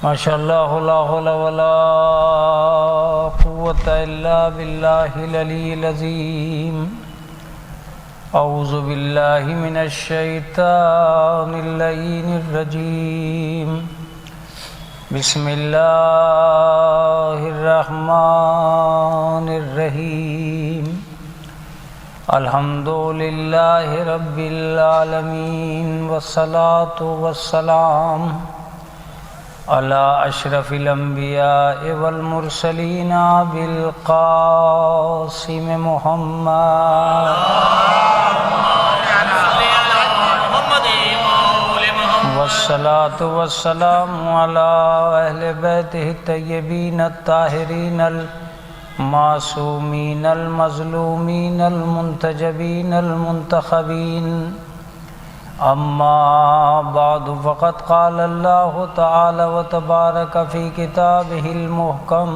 ماشاء اللہ لا حول ولا قوة الا باللہ العلی العظیم اعوذ باللہ من الشیطان اللعین الرجیم بسم اللہ الرحمن الرحیم الحمد للہ رب العالمین والصلاة والسلام علی اشرف الانبیاء والمرسلین بالقاسم محمد والصلاة والسلام علی اہل بیتہ الطیبین الطاہرین المعصومین المظلومین المنتجبین المنتخبین اما بعد فقد قال اللہ تعالی وتبارک فی کتابہ المحکم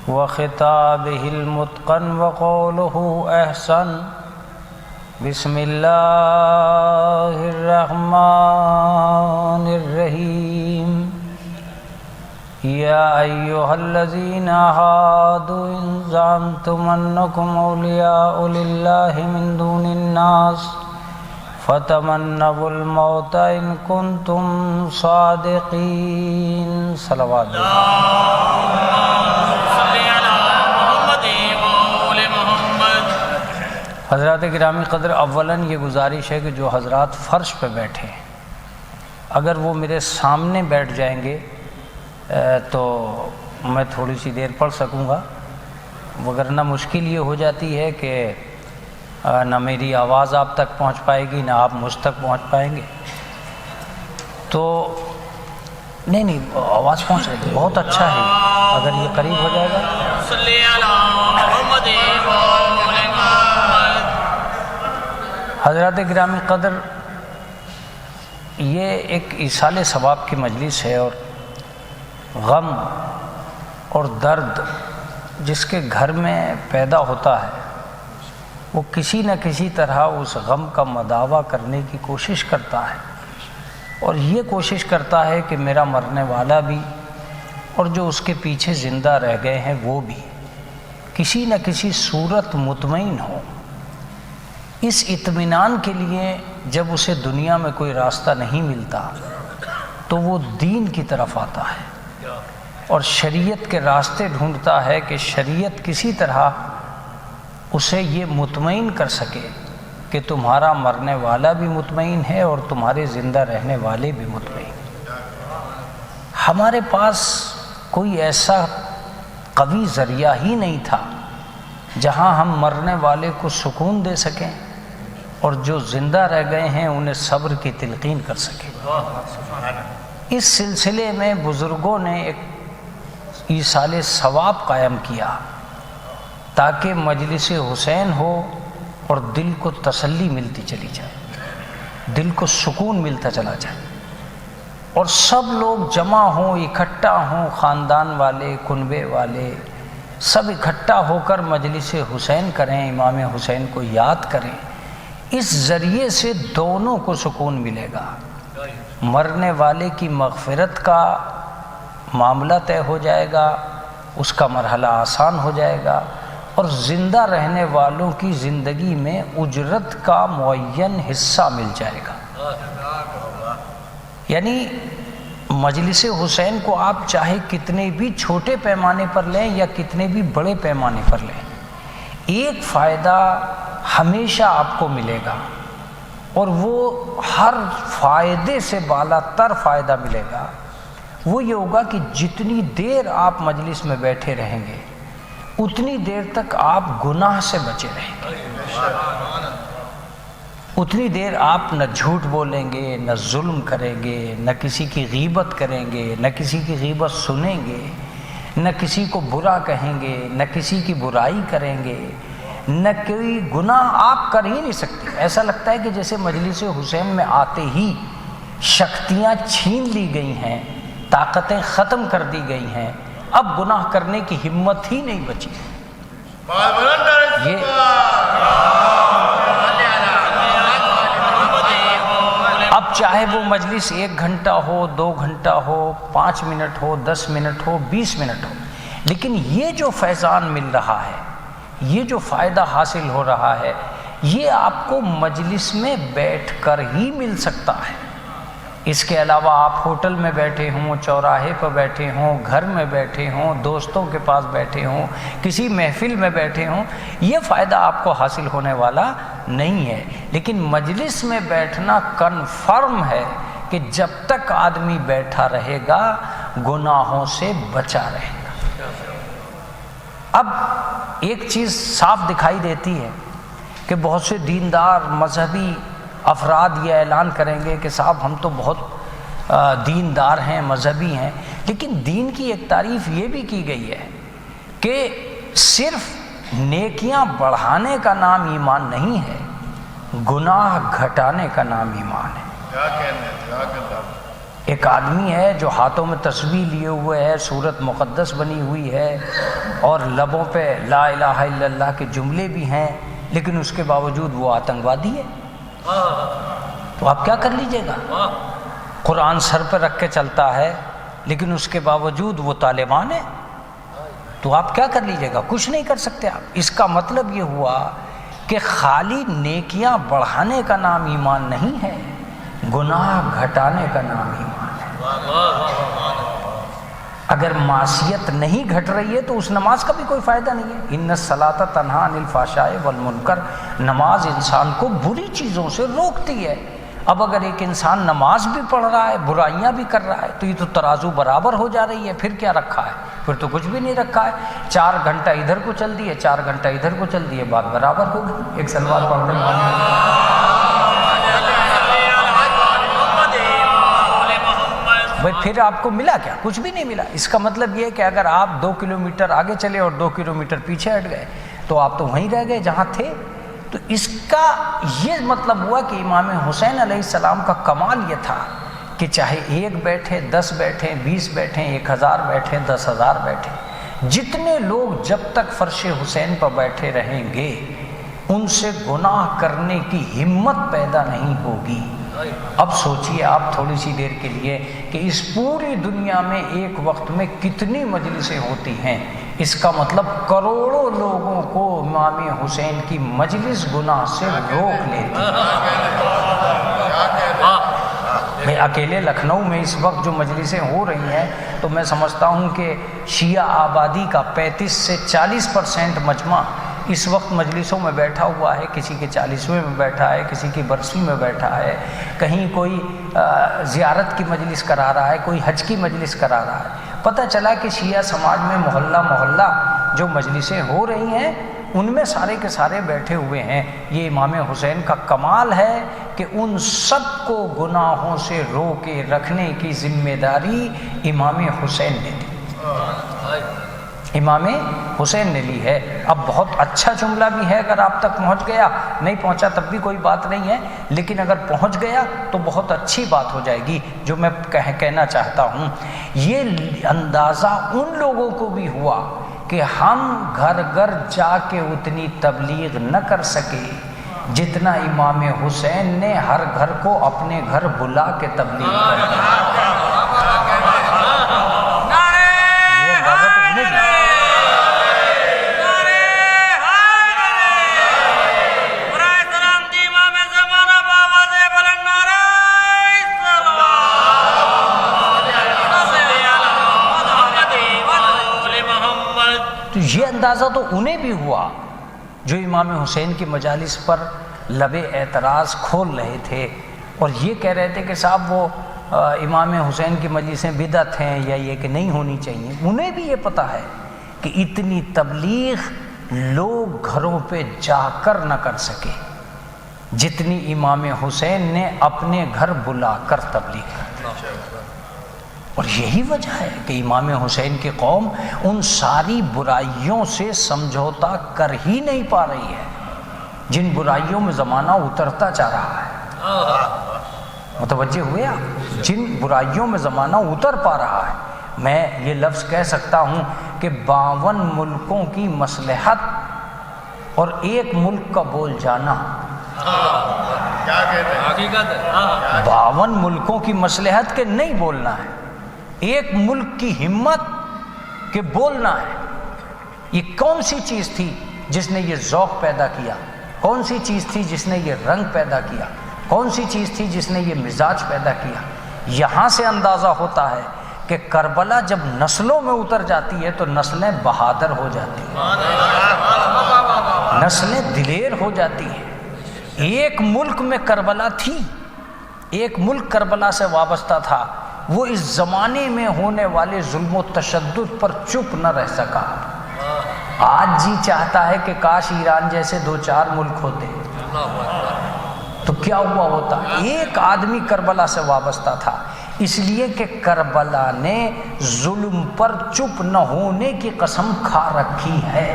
وخطابہ المتقن وقولہ احسن بسم اللہ الرحمن الرحیم یا ایہا الذین ہادوا ان زعمتم انکم اولیاء للہ من دون الناس فتمنوا الموت ان کنتم صادقین صلوات حضرات گرامی قدر، اولاً یہ گزارش ہے کہ جو حضرات فرش پہ بیٹھے ہیں اگر وہ میرے سامنے بیٹھ جائیں گے تو میں تھوڑی سی دیر پڑھ سکوں گا، وگرنہ مشکل یہ ہو جاتی ہے کہ نہ میری آواز آپ تک پہنچ پائے گی نہ آپ مجھ تک پہنچ پائیں گے۔ تو نہیں آواز پہنچ رہی ہے، بہت اچھا ہے اگر یہ قریب ہو جائے گا۔ حضرات گرامی قدر، یہ ایک ایصال ثواب کی مجلس ہے، اور غم اور درد جس کے گھر میں پیدا ہوتا ہے وہ کسی نہ کسی طرح اس غم کا مداوع کرنے کی کوشش کرتا ہے، اور یہ کوشش کرتا ہے کہ میرا مرنے والا بھی اور جو اس کے پیچھے زندہ رہ گئے ہیں وہ بھی کسی نہ کسی صورت مطمئن ہو۔ اس اطمینان کے لیے جب اسے دنیا میں کوئی راستہ نہیں ملتا تو وہ دین کی طرف آتا ہے اور شریعت کے راستے ڈھونڈتا ہے کہ شریعت کسی طرح اسے یہ مطمئن کر سکے کہ تمہارا مرنے والا بھی مطمئن ہے اور تمہارے زندہ رہنے والے بھی مطمئن۔ ہمارے پاس کوئی ایسا قوی ذریعہ ہی نہیں تھا جہاں ہم مرنے والے کو سکون دے سکیں اور جو زندہ رہ گئے ہیں انہیں صبر کی تلقین کر سکیں۔ اس سلسلے میں بزرگوں نے ایک ایصال ثواب قائم کیا تاکہ مجلس حسین ہو اور دل کو تسلی ملتی چلی جائے، دل کو سکون ملتا چلا جائے، اور سب لوگ جمع ہوں، اکٹھا ہوں، خاندان والے، کنبے والے سب اکٹھا ہو کر مجلس حسین کریں، امام حسین کو یاد کریں۔ اس ذریعے سے دونوں کو سکون ملے گا، مرنے والے کی مغفرت کا معاملہ طے ہو جائے گا، اس کا مرحلہ آسان ہو جائے گا، اور زندہ رہنے والوں کی زندگی میں اجرت کا معین حصہ مل جائے گا۔ یعنی مجلس حسین کو آپ چاہے کتنے بھی چھوٹے پیمانے پر لیں یا کتنے بھی بڑے پیمانے پر لیں، ایک فائدہ ہمیشہ آپ کو ملے گا، اور وہ ہر فائدے سے بالا تر فائدہ ملے گا۔ وہ یہ ہوگا کہ جتنی دیر آپ مجلس میں بیٹھے رہیں گے اتنی دیر تک آپ گناہ سے بچے رہیں گے، اتنی دیر آپ نہ جھوٹ بولیں گے، نہ ظلم کریں گے، نہ کسی کی غیبت کریں گے، نہ کسی کی غیبت سنیں گے، نہ کسی کو برا کہیں گے، نہ کسی کی برائی کریں گے، نہ کوئی گناہ آپ کر ہی نہیں سکتے۔ ایسا لگتا ہے کہ جیسے مجلس حسین میں آتے ہی شکتیاں چھین لی گئی ہیں، طاقتیں ختم کر دی گئی ہیں، اب گناہ کرنے کی ہمت ہی نہیں بچی۔ یہ اب چاہے وہ مجلس 1 گھنٹہ ہو، 2 گھنٹہ ہو، 5 منٹ ہو، 10 منٹ ہو، 20 منٹ ہو، لیکن یہ جو فیضان مل رہا ہے، یہ جو فائدہ حاصل ہو رہا ہے، یہ آپ کو مجلس میں بیٹھ کر ہی مل سکتا ہے۔ اس کے علاوہ آپ ہوٹل میں بیٹھے ہوں، چوراہے پر بیٹھے ہوں، گھر میں بیٹھے ہوں، دوستوں کے پاس بیٹھے ہوں، کسی محفل میں بیٹھے ہوں، یہ فائدہ آپ کو حاصل ہونے والا نہیں ہے۔ لیکن مجلس میں بیٹھنا کنفرم ہے کہ جب تک آدمی بیٹھا رہے گا گناہوں سے بچا رہے گا۔ اب ایک چیز صاف دکھائی دیتی ہے کہ بہت سے دیندار مذہبی افراد یہ اعلان کریں گے کہ صاحب ہم تو بہت دیندار ہیں، مذہبی ہیں، لیکن دین کی ایک تعریف یہ بھی کی گئی ہے کہ صرف نیکیاں بڑھانے کا نام ایمان نہیں ہے، گناہ گھٹانے کا نام ایمان ہے۔ ایک آدمی ہے جو ہاتھوں میں تسبیح لیے ہوئے ہے، صورت مقدس بنی ہوئی ہے اور لبوں پہ لا الہ الا اللہ کے جملے بھی ہیں، لیکن اس کے باوجود وہ آتنکوادی ہے، تو آپ کیا کر لیجئے گا؟ قرآن سر پہ رکھ کے چلتا ہے لیکن اس کے باوجود وہ طالبان ہے، تو آپ کیا کر لیجئے گا؟ کچھ نہیں کر سکتے آپ۔ اس کا مطلب یہ ہوا کہ خالی نیکیاں بڑھانے کا نام ایمان نہیں ہے، گناہ گھٹانے کا نام ایمان ہے۔ اگر معصیت نہیں گھٹ رہی ہے تو اس نماز کا بھی کوئی فائدہ نہیں ہے۔ ان الصلاۃ تنہی عن الفحشاء والمنکر، نماز انسان کو بری چیزوں سے روکتی ہے۔ اب اگر ایک انسان نماز بھی پڑھ رہا ہے، برائیاں بھی کر رہا ہے، تو یہ تو ترازو برابر ہو جا رہی ہے، پھر کیا رکھا ہے؟ پھر تو کچھ بھی نہیں رکھا ہے۔ 4 گھنٹہ ادھر کو چل دیے، 4 گھنٹہ ادھر کو چل دیے، بات برابر ہو گئی۔ ایک سلوات پڑھ لیں۔ بھائی پھر آپ کو ملا کیا؟ کچھ بھی نہیں ملا۔ اس کا مطلب یہ ہے کہ اگر آپ 2 کلومیٹر آگے چلے اور 2 کلومیٹر پیچھے ہٹ گئے تو آپ تو وہیں رہ گئے جہاں تھے۔ تو اس کا یہ مطلب ہوا کہ امام حسین علیہ السلام کا کمال یہ تھا کہ چاہے 1 بیٹھے، 10 بیٹھے، 20 بیٹھے، 1000 بیٹھے، 10,000 بیٹھے، جتنے لوگ جب تک فرش حسین پر بیٹھے رہیں گے ان سے گناہ کرنے کی ہمت پیدا نہیں ہوگی۔ اب سوچئے آپ تھوڑی سی دیر کے لیے کہ اس پوری دنیا میں ایک وقت میں کتنی مجلسیں ہوتی ہیں، اس کا مطلب کروڑوں لوگوں کو امام حسین کی مجلس گناہ سے روک لیتی ہے۔ میں اکیلے لکھنؤ میں اس وقت جو مجلسیں ہو رہی ہیں تو میں سمجھتا ہوں کہ شیعہ آبادی کا 35 سے 40% مجمع اس وقت مجلسوں میں بیٹھا ہوا ہے، کسی کے 40ویں میں بیٹھا ہے، کسی کی برسی میں بیٹھا ہے، کہیں کوئی زیارت کی مجلس کرا رہا ہے، کوئی حج کی مجلس کرا رہا ہے۔ پتہ چلا کہ شیعہ سماج میں محلہ محلہ جو مجلسیں ہو رہی ہیں ان میں سارے کے سارے بیٹھے ہوئے ہیں۔ یہ امام حسین کا کمال ہے کہ ان سب کو گناہوں سے روکے رکھنے کی ذمہ داری امام حسین نے لی، امام حسین نے لی ہے۔ اب بہت اچھا جملہ بھی ہے، اگر آپ تک پہنچ گیا، نہیں پہنچا تب بھی کوئی بات نہیں ہے، لیکن اگر پہنچ گیا تو بہت اچھی بات ہو جائے گی۔ جو میں کہنا چاہتا ہوں، یہ اندازہ ان لوگوں کو بھی ہوا کہ ہم گھر گھر جا کے اتنی تبلیغ نہ کر سکے جتنا امام حسین نے ہر گھر کو اپنے گھر بلا کے تبلیغ کر یہ اندازہ تو انہیں بھی ہوا جو امام حسین کی مجالس پر لب اعتراض کھول رہے تھے اور یہ کہہ رہے تھے کہ صاحب وہ امام حسین کی مجلسیں بدعت ہیں یا یہ کہ نہیں ہونی چاہیے۔ انہیں بھی یہ پتہ ہے کہ اتنی تبلیغ لوگ گھروں پہ جا کر نہ کر سکے جتنی امام حسین نے اپنے گھر بلا کر تبلیغ کر دی۔ اور یہی وجہ ہے کہ امام حسین کی قوم ان ساری برائیوں سے سمجھوتا کر ہی نہیں پا رہی ہے جن برائیوں میں زمانہ اترتا جا رہا ہے۔ متوجہ ہوئے آپ؟ جن برائیوں میں زمانہ اتر پا رہا ہے، میں یہ لفظ کہہ سکتا ہوں کہ 52 ملکوں کی مصلحت اور ایک ملک کا بول جانا کیا کہتے ہیں؟ حقیقت ہے 52 ملکوں کی مصلحت کے نہیں بولنا ہے، ایک ملک کی ہمت کہ بولنا ہے۔ یہ کون سی چیز تھی جس نے یہ ذوق پیدا کیا؟ کون سی چیز تھی جس نے یہ رنگ پیدا کیا؟ کون سی چیز تھی جس نے یہ مزاج پیدا کیا؟ یہاں سے اندازہ ہوتا ہے کہ کربلا جب نسلوں میں اتر جاتی ہے تو نسلیں بہادر ہو جاتی ہیں، نسلیں دلیر ہو جاتی ہیں۔ ایک ملک میں کربلا تھی، ایک ملک کربلا سے وابستہ تھا، وہ اس زمانے میں ہونے والے ظلم و تشدد پر چپ نہ رہ سکا۔ آج جی چاہتا ہے کہ کاش ایران جیسے 2-4 ملک ہوتے تو کیا ہوا ہوتا۔ ایک آدمی کربلا سے وابستہ تھا، اس لیے کہ کربلا نے ظلم پر چپ نہ ہونے کی قسم کھا رکھی ہے۔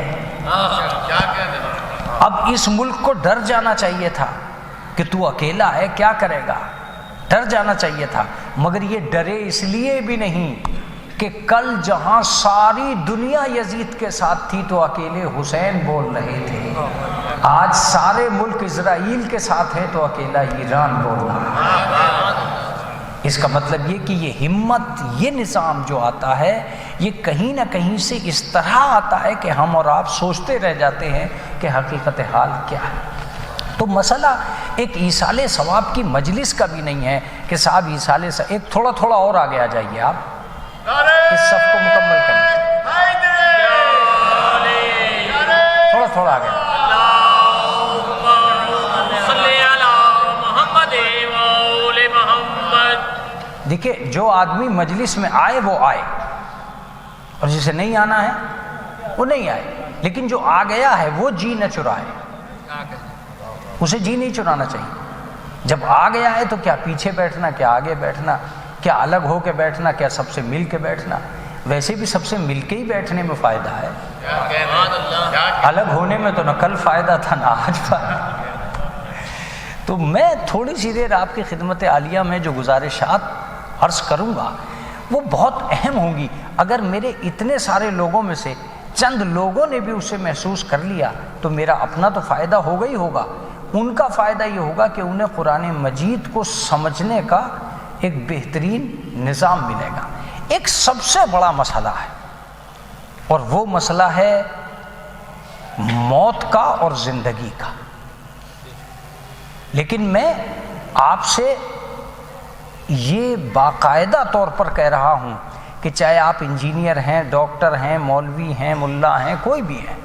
اب اس ملک کو ڈر جانا چاہیے تھا کہ تو اکیلا ہے، کیا کرے گا، ڈر جانا چاہیے تھا، مگر یہ ڈرے اس لیے بھی نہیں کہ کل جہاں ساری دنیا یزید کے ساتھ تھی تو اکیلے حسین بول رہے تھے، آج سارے ملک اسرائیل کے ساتھ ہیں تو اکیلا ایران بول رہا ہے۔ اس کا مطلب یہ کہ یہ ہمت، یہ نظام جو آتا ہے یہ کہیں نہ کہیں سے اس طرح آتا ہے کہ ہم اور آپ سوچتے رہ جاتے ہیں کہ حقیقت حال کیا ہے۔ تو مسئلہ ایک ایصال ثواب کی مجلس کا بھی نہیں ہے کہ صاحب ایصال ثواب، ایک تھوڑا اور آگے آ جائیے، آپ اس صف کو مکمل کریں، تھوڑا آگے۔ دیکھیں جو آدمی مجلس میں آئے وہ آئے، اور جسے نہیں آنا ہے وہ نہیں آئے، لیکن جو آ گیا ہے وہ جی نہ چرائے، اسے جی نہیں چرانا چاہیے۔ جب آ گیا ہے تو کیا پیچھے بیٹھنا، کیا آگے بیٹھنا، کیا الگ ہو کے بیٹھنا، کیا سب سے مل کے بیٹھنا؟ ویسے بھی سب سے مل کے ہی بیٹھنے میں فائدہ ہے، الگ ہونے میں تو نہ کل فائدہ تھا نہ آج فائدہ۔ تو میں تھوڑی سی دیر آپ کی خدمت عالیہ میں جو گزارشات عرض کروں گا وہ بہت اہم ہوں گی۔ اگر میرے اتنے سارے لوگوں میں سے چند لوگوں نے بھی اسے محسوس کر لیا تو میرا اپنا تو فائدہ ہوگا ہی ہوگا، ان کا فائدہ یہ ہوگا کہ انہیں قرآن مجید کو سمجھنے کا ایک بہترین نظام ملے گا۔ ایک سب سے بڑا مسئلہ ہے اور وہ مسئلہ ہے موت کا اور زندگی کا، لیکن میں آپ سے یہ باقاعدہ طور پر کہہ رہا ہوں کہ چاہے آپ انجینئر ہیں، ڈاکٹر ہیں، مولوی ہیں، ملا ہیں، کوئی بھی ہیں،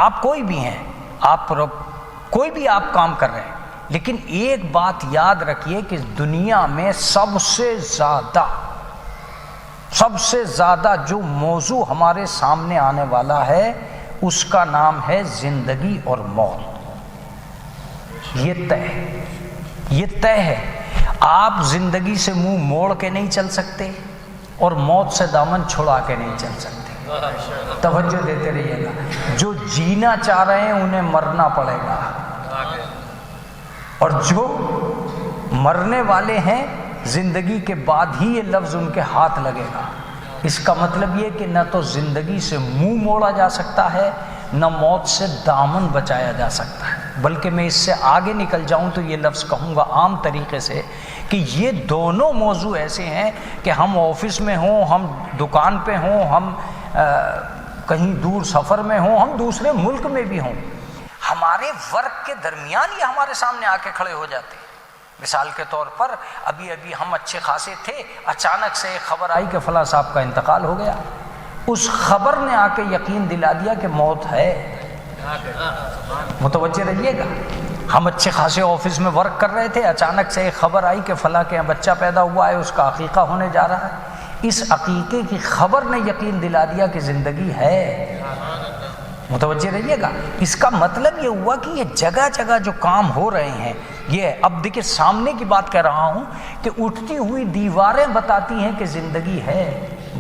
آپ کوئی بھی ہیں، آپ کوئی بھی آپ کام کر رہے ہیں، لیکن ایک بات یاد رکھیے کہ دنیا میں سب سے زیادہ جو موضوع ہمارے سامنے آنے والا ہے اس کا نام ہے زندگی اور موت۔ یہ طے ہے، آپ زندگی سے منہ موڑ کے نہیں چل سکتے اور موت سے دامن چھڑا کے نہیں چل سکتے۔ توجہ دیتے رہیے گا، جو جینا چاہ رہے ہیں انہیں مرنا پڑے گا، اور جو مرنے والے ہیں زندگی کے بعد ہی یہ لفظ ان کے ہاتھ لگے گا۔ اس کا مطلب یہ کہ نہ تو زندگی سے منہ موڑا جا سکتا ہے نہ موت سے دامن بچایا جا سکتا ہے، بلکہ میں اس سے آگے نکل جاؤں تو یہ لفظ کہوں گا عام طریقے سے کہ یہ دونوں موضوع ایسے ہیں کہ ہم آفس میں ہوں، ہم دکان پہ ہوں، ہم کہیں دور سفر میں ہوں، ہم دوسرے ملک میں بھی ہوں، ہمارے ورک کے درمیان یہ ہمارے سامنے آ کے کھڑے ہو جاتے ہیں۔ مثال کے طور پر ابھی ہم اچھے خاصے تھے، اچانک سے ایک خبر آئی کہ فلاں صاحب کا انتقال ہو گیا، اس خبر نے آ کے یقین دلا دیا کہ موت ہے۔ متوجہ رہیے گا، ہم اچھے خاصے آفس میں ورک کر رہے تھے، اچانک سے ایک خبر آئی کہ فلاں کے یہاں بچہ پیدا ہوا ہے، اس کا عقیقہ ہونے جا رہا ہے۔ اس عقیقے کی خبر نے یقین دلا دیا کہ زندگی ہے۔ متوجہ رہیے گا، اس کا مطلب یہ ہوا کہ یہ جگہ جگہ جو کام ہو رہے ہیں، یہ اب دیکھیں سامنے کی بات کر رہا ہوں کہ اٹھتی ہوئی دیواریں بتاتی ہیں کہ زندگی ہے،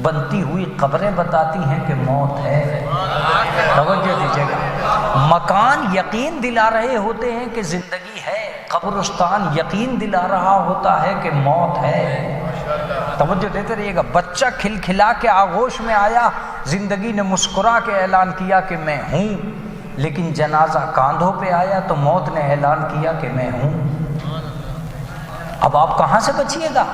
بنتی ہوئی قبریں بتاتی ہیں کہ موت ہے۔ توجہ دیجیے گا، مکان یقین دلا رہے ہوتے ہیں کہ زندگی ہے، قبرستان یقین دلا رہا ہوتا ہے کہ موت ہے۔ توجہ دیتے رہیے گا، بچہ کھلکھلا کے آغوش میں آیا، زندگی نے مسکرا کے اعلان کیا کہ میں ہوں، لیکن جنازہ کاندھوں پہ آیا تو موت نے اعلان کیا کہ میں ہوں۔ اب آپ کہاں سے بچیے گا؟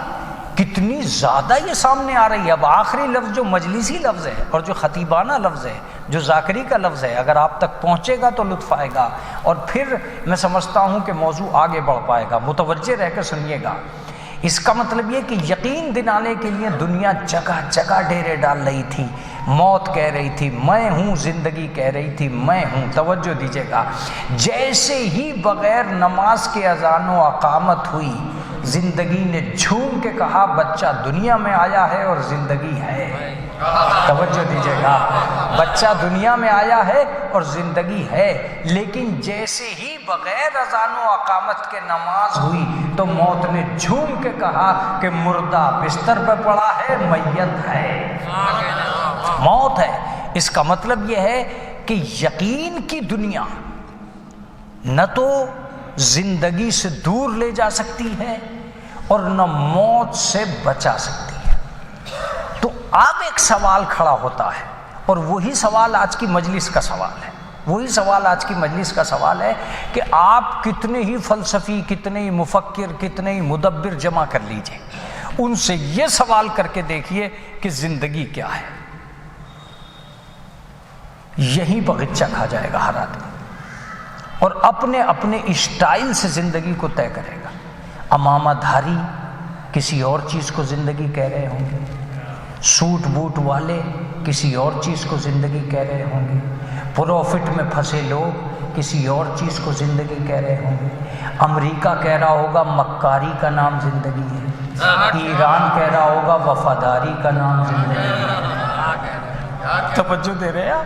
کتنی زیادہ یہ سامنے آ رہی ہے۔ اب آخری لفظ جو مجلسی لفظ ہے اور جو خطیبانہ لفظ ہے، جو ذاکری کا لفظ ہے، اگر آپ تک پہنچے گا تو لطف آئے گا، اور پھر میں سمجھتا ہوں کہ موضوع آگے بڑھ پائے گا۔ متوجہ رہ کے سنیے گا۔ اس کا مطلب یہ کہ یقین دلانے کے لیے دنیا جگہ جگہ ڈیرے ڈال رہی تھی۔ موت کہہ رہی تھی میں ہوں، زندگی کہہ رہی تھی میں ہوں۔ توجہ دیجیے گا، جیسے ہی بغیر نماز کے اذان و اقامت ہوئی، زندگی نے جھوم کے کہا بچہ دنیا میں آیا ہے اور زندگی ہے۔ توجہ دیجیے گا، بچہ دنیا میں آیا ہے اور زندگی ہے۔ لیکن جیسے ہی بغیر اذان و اقامت کے نماز ہوئی تو موت نے جھوم کے کہا کہ مردہ بستر پہ پڑا ہے، میت ہے، موت ہے۔ اس کا مطلب یہ ہے کہ یقین کی دنیا نہ تو زندگی سے دور لے جا سکتی ہے اور نہ موت سے بچا سکتی ہے۔ تو اب ایک سوال کھڑا ہوتا ہے، اور وہی سوال آج کی مجلس کا سوال ہے، وہی سوال آج کی مجلس کا سوال ہے کہ آپ کتنے ہی فلسفی، کتنے ہی مفکر، کتنے ہی مدبر جمع کر لیجئے، ان سے یہ سوال کر کے دیکھیے کہ زندگی کیا ہے۔ یہیں بغچہ کھا جائے گا ہر آدمی، اور اپنے اپنے اسٹائل سے زندگی کو طے کرے گا۔ امامہ دھاری کسی اور چیز کو زندگی کہہ رہے ہوں گے، سوٹ بوٹ والے کسی اور چیز کو زندگی کہہ رہے ہوں گے، پروفٹ میں پھنسے لوگ کسی اور چیز کو زندگی کہہ رہے ہوں گے۔ امریکہ کہہ رہا ہوگا مکاری کا نام زندگی ہے، ایران کہہ رہا ہوگا وفاداری کا نام زندگی ہے۔ توجہ دے رہے ہیں؟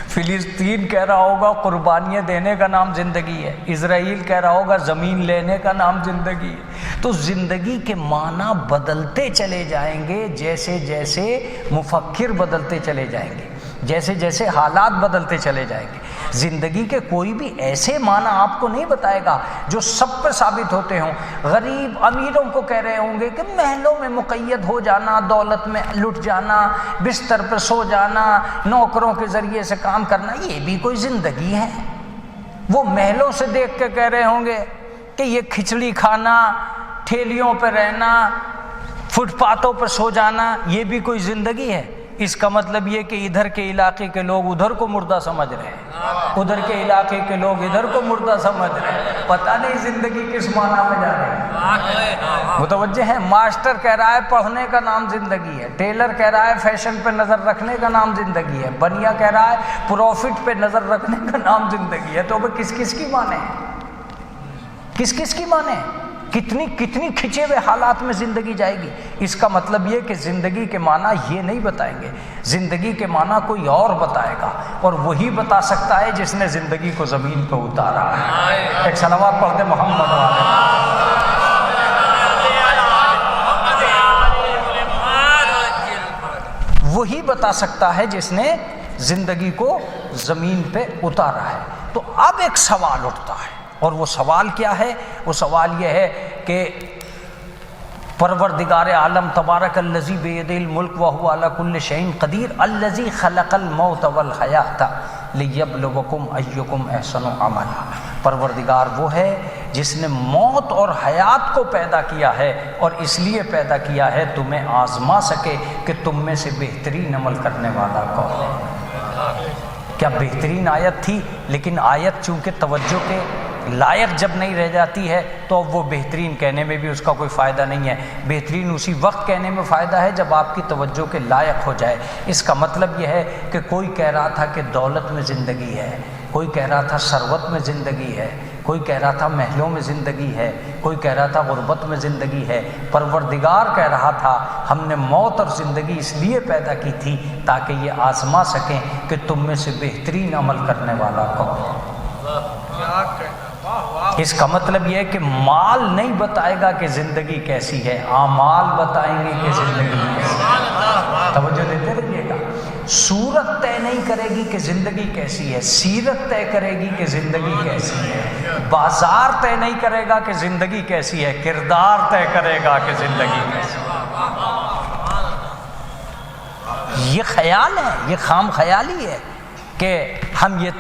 فلسطین کہہ رہا ہوگا قربانیاں دینے کا نام زندگی ہے، اسرائیل کہہ رہا ہوگا زمین لینے کا نام زندگی ہے۔ تو زندگی کے معنی بدلتے چلے جائیں گے جیسے جیسے مفکر بدلتے چلے جائیں گے، جیسے جیسے حالات بدلتے چلے جائیں گے۔ زندگی کے کوئی بھی ایسے معنی آپ کو نہیں بتائے گا جو سب پہ ثابت ہوتے ہوں۔ غریب امیروں کو کہہ رہے ہوں گے کہ محلوں میں مقید ہو جانا، دولت میں لٹ جانا، بستر پہ سو جانا، نوکروں کے ذریعے سے کام کرنا، یہ بھی کوئی زندگی ہے؟ وہ محلوں سے دیکھ کے کہہ رہے ہوں گے کہ یہ کھچڑی کھانا، ٹھیلیوں پہ رہنا، فٹ پاتھوں پہ سو جانا، یہ بھی کوئی زندگی ہے؟ اس کا مطلب یہ کہ ادھر کے علاقے کے لوگ ادھر کو مردہ سمجھ رہے ہیں، ادھر کے علاقے کے لوگ ادھر کو مردہ سمجھ رہے ہیں، پتہ نہیں زندگی کس معنی میں جا رہے ہیں۔ متوجہ ہیں؟ ماسٹر کہہ رہا ہے پڑھنے کا نام زندگی ہے، ٹیلر کہہ رہا ہے فیشن پہ نظر رکھنے کا نام زندگی ہے، بنیا کہہ رہا ہے پروفٹ پہ نظر رکھنے کا نام زندگی ہے۔ تو وہ کس کس کی مانے ہیں؟ کس کس کی مانے ہیں؟ کتنی کتنی کھچے ہوئے حالات میں زندگی جائے گی۔ اس کا مطلب یہ کہ زندگی کے معنی یہ نہیں بتائیں گے، زندگی کے معنی کوئی اور بتائے گا، اور وہی بتا سکتا ہے جس نے زندگی کو زمین پہ اتارا ہے۔ ایک صلوات پڑھ دے محمد والے۔ وہی بتا سکتا ہے جس نے زندگی کو زمین پہ اتارا ہے۔ تو اب ایک سوال اٹھتا ہے، اور وہ سوال کیا ہے؟ وہ سوال یہ ہے کہ پروردگار عالم تبارک الذی بیدہ الملک وہو علی کل شیء قدیر الذی خلق الموت والحیاۃ لیبلوکم ایکم احسن عملا۔ پروردگار وہ ہے جس نے موت اور حیات کو پیدا کیا ہے، اور اس لیے پیدا کیا ہے تمہیں آزما سکے کہ تم میں سے بہترین عمل کرنے والا کون ہے۔ کیا بہترین آیت تھی، لیکن آیت چونکہ توجہ کے لائق جب نہیں رہ جاتی ہے تو اب وہ بہترین کہنے میں بھی اس کا کوئی فائدہ نہیں ہے۔ بہترین اسی وقت کہنے میں فائدہ ہے جب آپ کی توجہ کے لائق ہو جائے۔ اس کا مطلب یہ ہے کہ کوئی کہہ رہا تھا کہ دولت میں زندگی ہے، کوئی کہہ رہا تھا ثروت میں زندگی ہے، کوئی کہہ رہا تھا محلوں میں زندگی ہے، کوئی کہہ رہا تھا غربت میں زندگی ہے۔ پروردگار کہہ رہا تھا ہم نے موت اور زندگی اس لیے پیدا کی تھی تاکہ یہ آزما سکیں کہ تم میں سے بہترین عمل کرنے والا کون ہے۔ اس کا مطلب یہ ہے کہ مال نہیں بتائے گا کہ زندگی کیسی ہے، اعمال بتائیں گے کہ زندگی کیسی ہے۔ توجہ دیتے رہیے گا۔ صورت طے نہیں کرے گی کہ زندگی کیسی ہے، سیرت طے کرے گی کہ زندگی کیسی ہے۔ بازار طے نہیں کرے گا کہ زندگی کیسی ہے، کردار طے کرے گا کہ زندگی کیسی ہے۔ یہ خیال ہے، یہ خام خیالی ہے کہ ہم یہ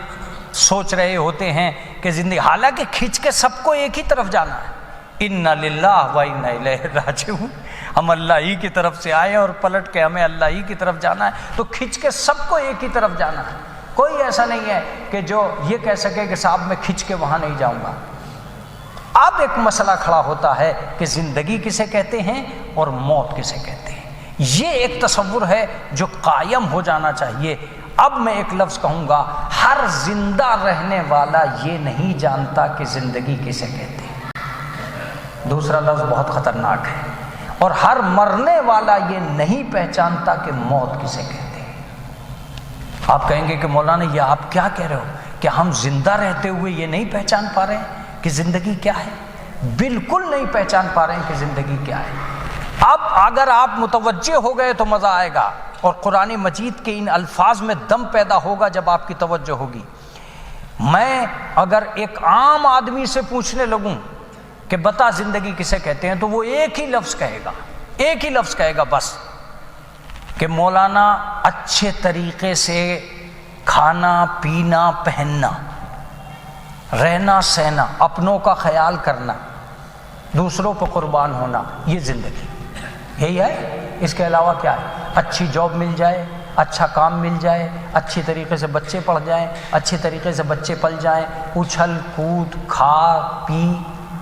سوچ رہے ہوتے ہیں کہ زندگی، حالانکہ کھنچ کے سب کو ایک ہی طرف جانا ہے، انا للہ و انا الیہ راجعون، ہم اللہ ہی کی طرف سے آئے اور پلٹ کے ہمیں اللہ ہی کی طرف جانا ہے، تو کھنچ کے سب کو ایک ہی طرف جانا ہے۔ کوئی ایسا نہیں ہے کہ جو یہ کہہ سکے کہ صاحب میں کھنچ کے وہاں نہیں جاؤں گا۔ اب ایک مسئلہ کھڑا ہوتا ہے کہ زندگی کسے کہتے ہیں اور موت کسے کہتے ہیں، یہ ایک تصور ہے جو قائم ہو جانا چاہیے۔ اب میں ایک لفظ کہوں گا، ہر زندہ رہنے والا یہ نہیں جانتا کہ زندگی کسے کہتے ہیں۔ دوسرا لفظ بہت خطرناک ہے، اور ہر مرنے والا یہ نہیں پہچانتا کہ موت کسے کہتے ہیں۔ آپ کہیں گے کہ مولانا یہ آپ کیا کہہ رہے ہو کہ ہم زندہ رہتے ہوئے یہ نہیں پہچان پا رہے ہیں کہ زندگی کیا ہے؟ بالکل نہیں پہچان پا رہے ہیں کہ زندگی کیا ہے۔ اب اگر آپ متوجہ ہو گئے تو مزہ آئے گا، اور قرآن مجید کے ان الفاظ میں دم پیدا ہوگا جب آپ کی توجہ ہوگی۔ میں اگر ایک عام آدمی سے پوچھنے لگوں کہ بتا زندگی کسے کہتے ہیں، تو وہ ایک ہی لفظ کہے گا، ایک ہی لفظ کہے گا بس، کہ مولانا اچھے طریقے سے کھانا پینا پہننا، رہنا سہنا، اپنوں کا خیال کرنا، دوسروں پہ قربان ہونا، یہ زندگی یہی ہے۔ اس کے علاوہ کیا ہے؟ اچھی جاب مل جائے، اچھا کام مل جائے، اچھی طریقے سے بچے پڑھ جائیں، اچھی طریقے سے بچے پل جائیں، اچھل کود کھا پی،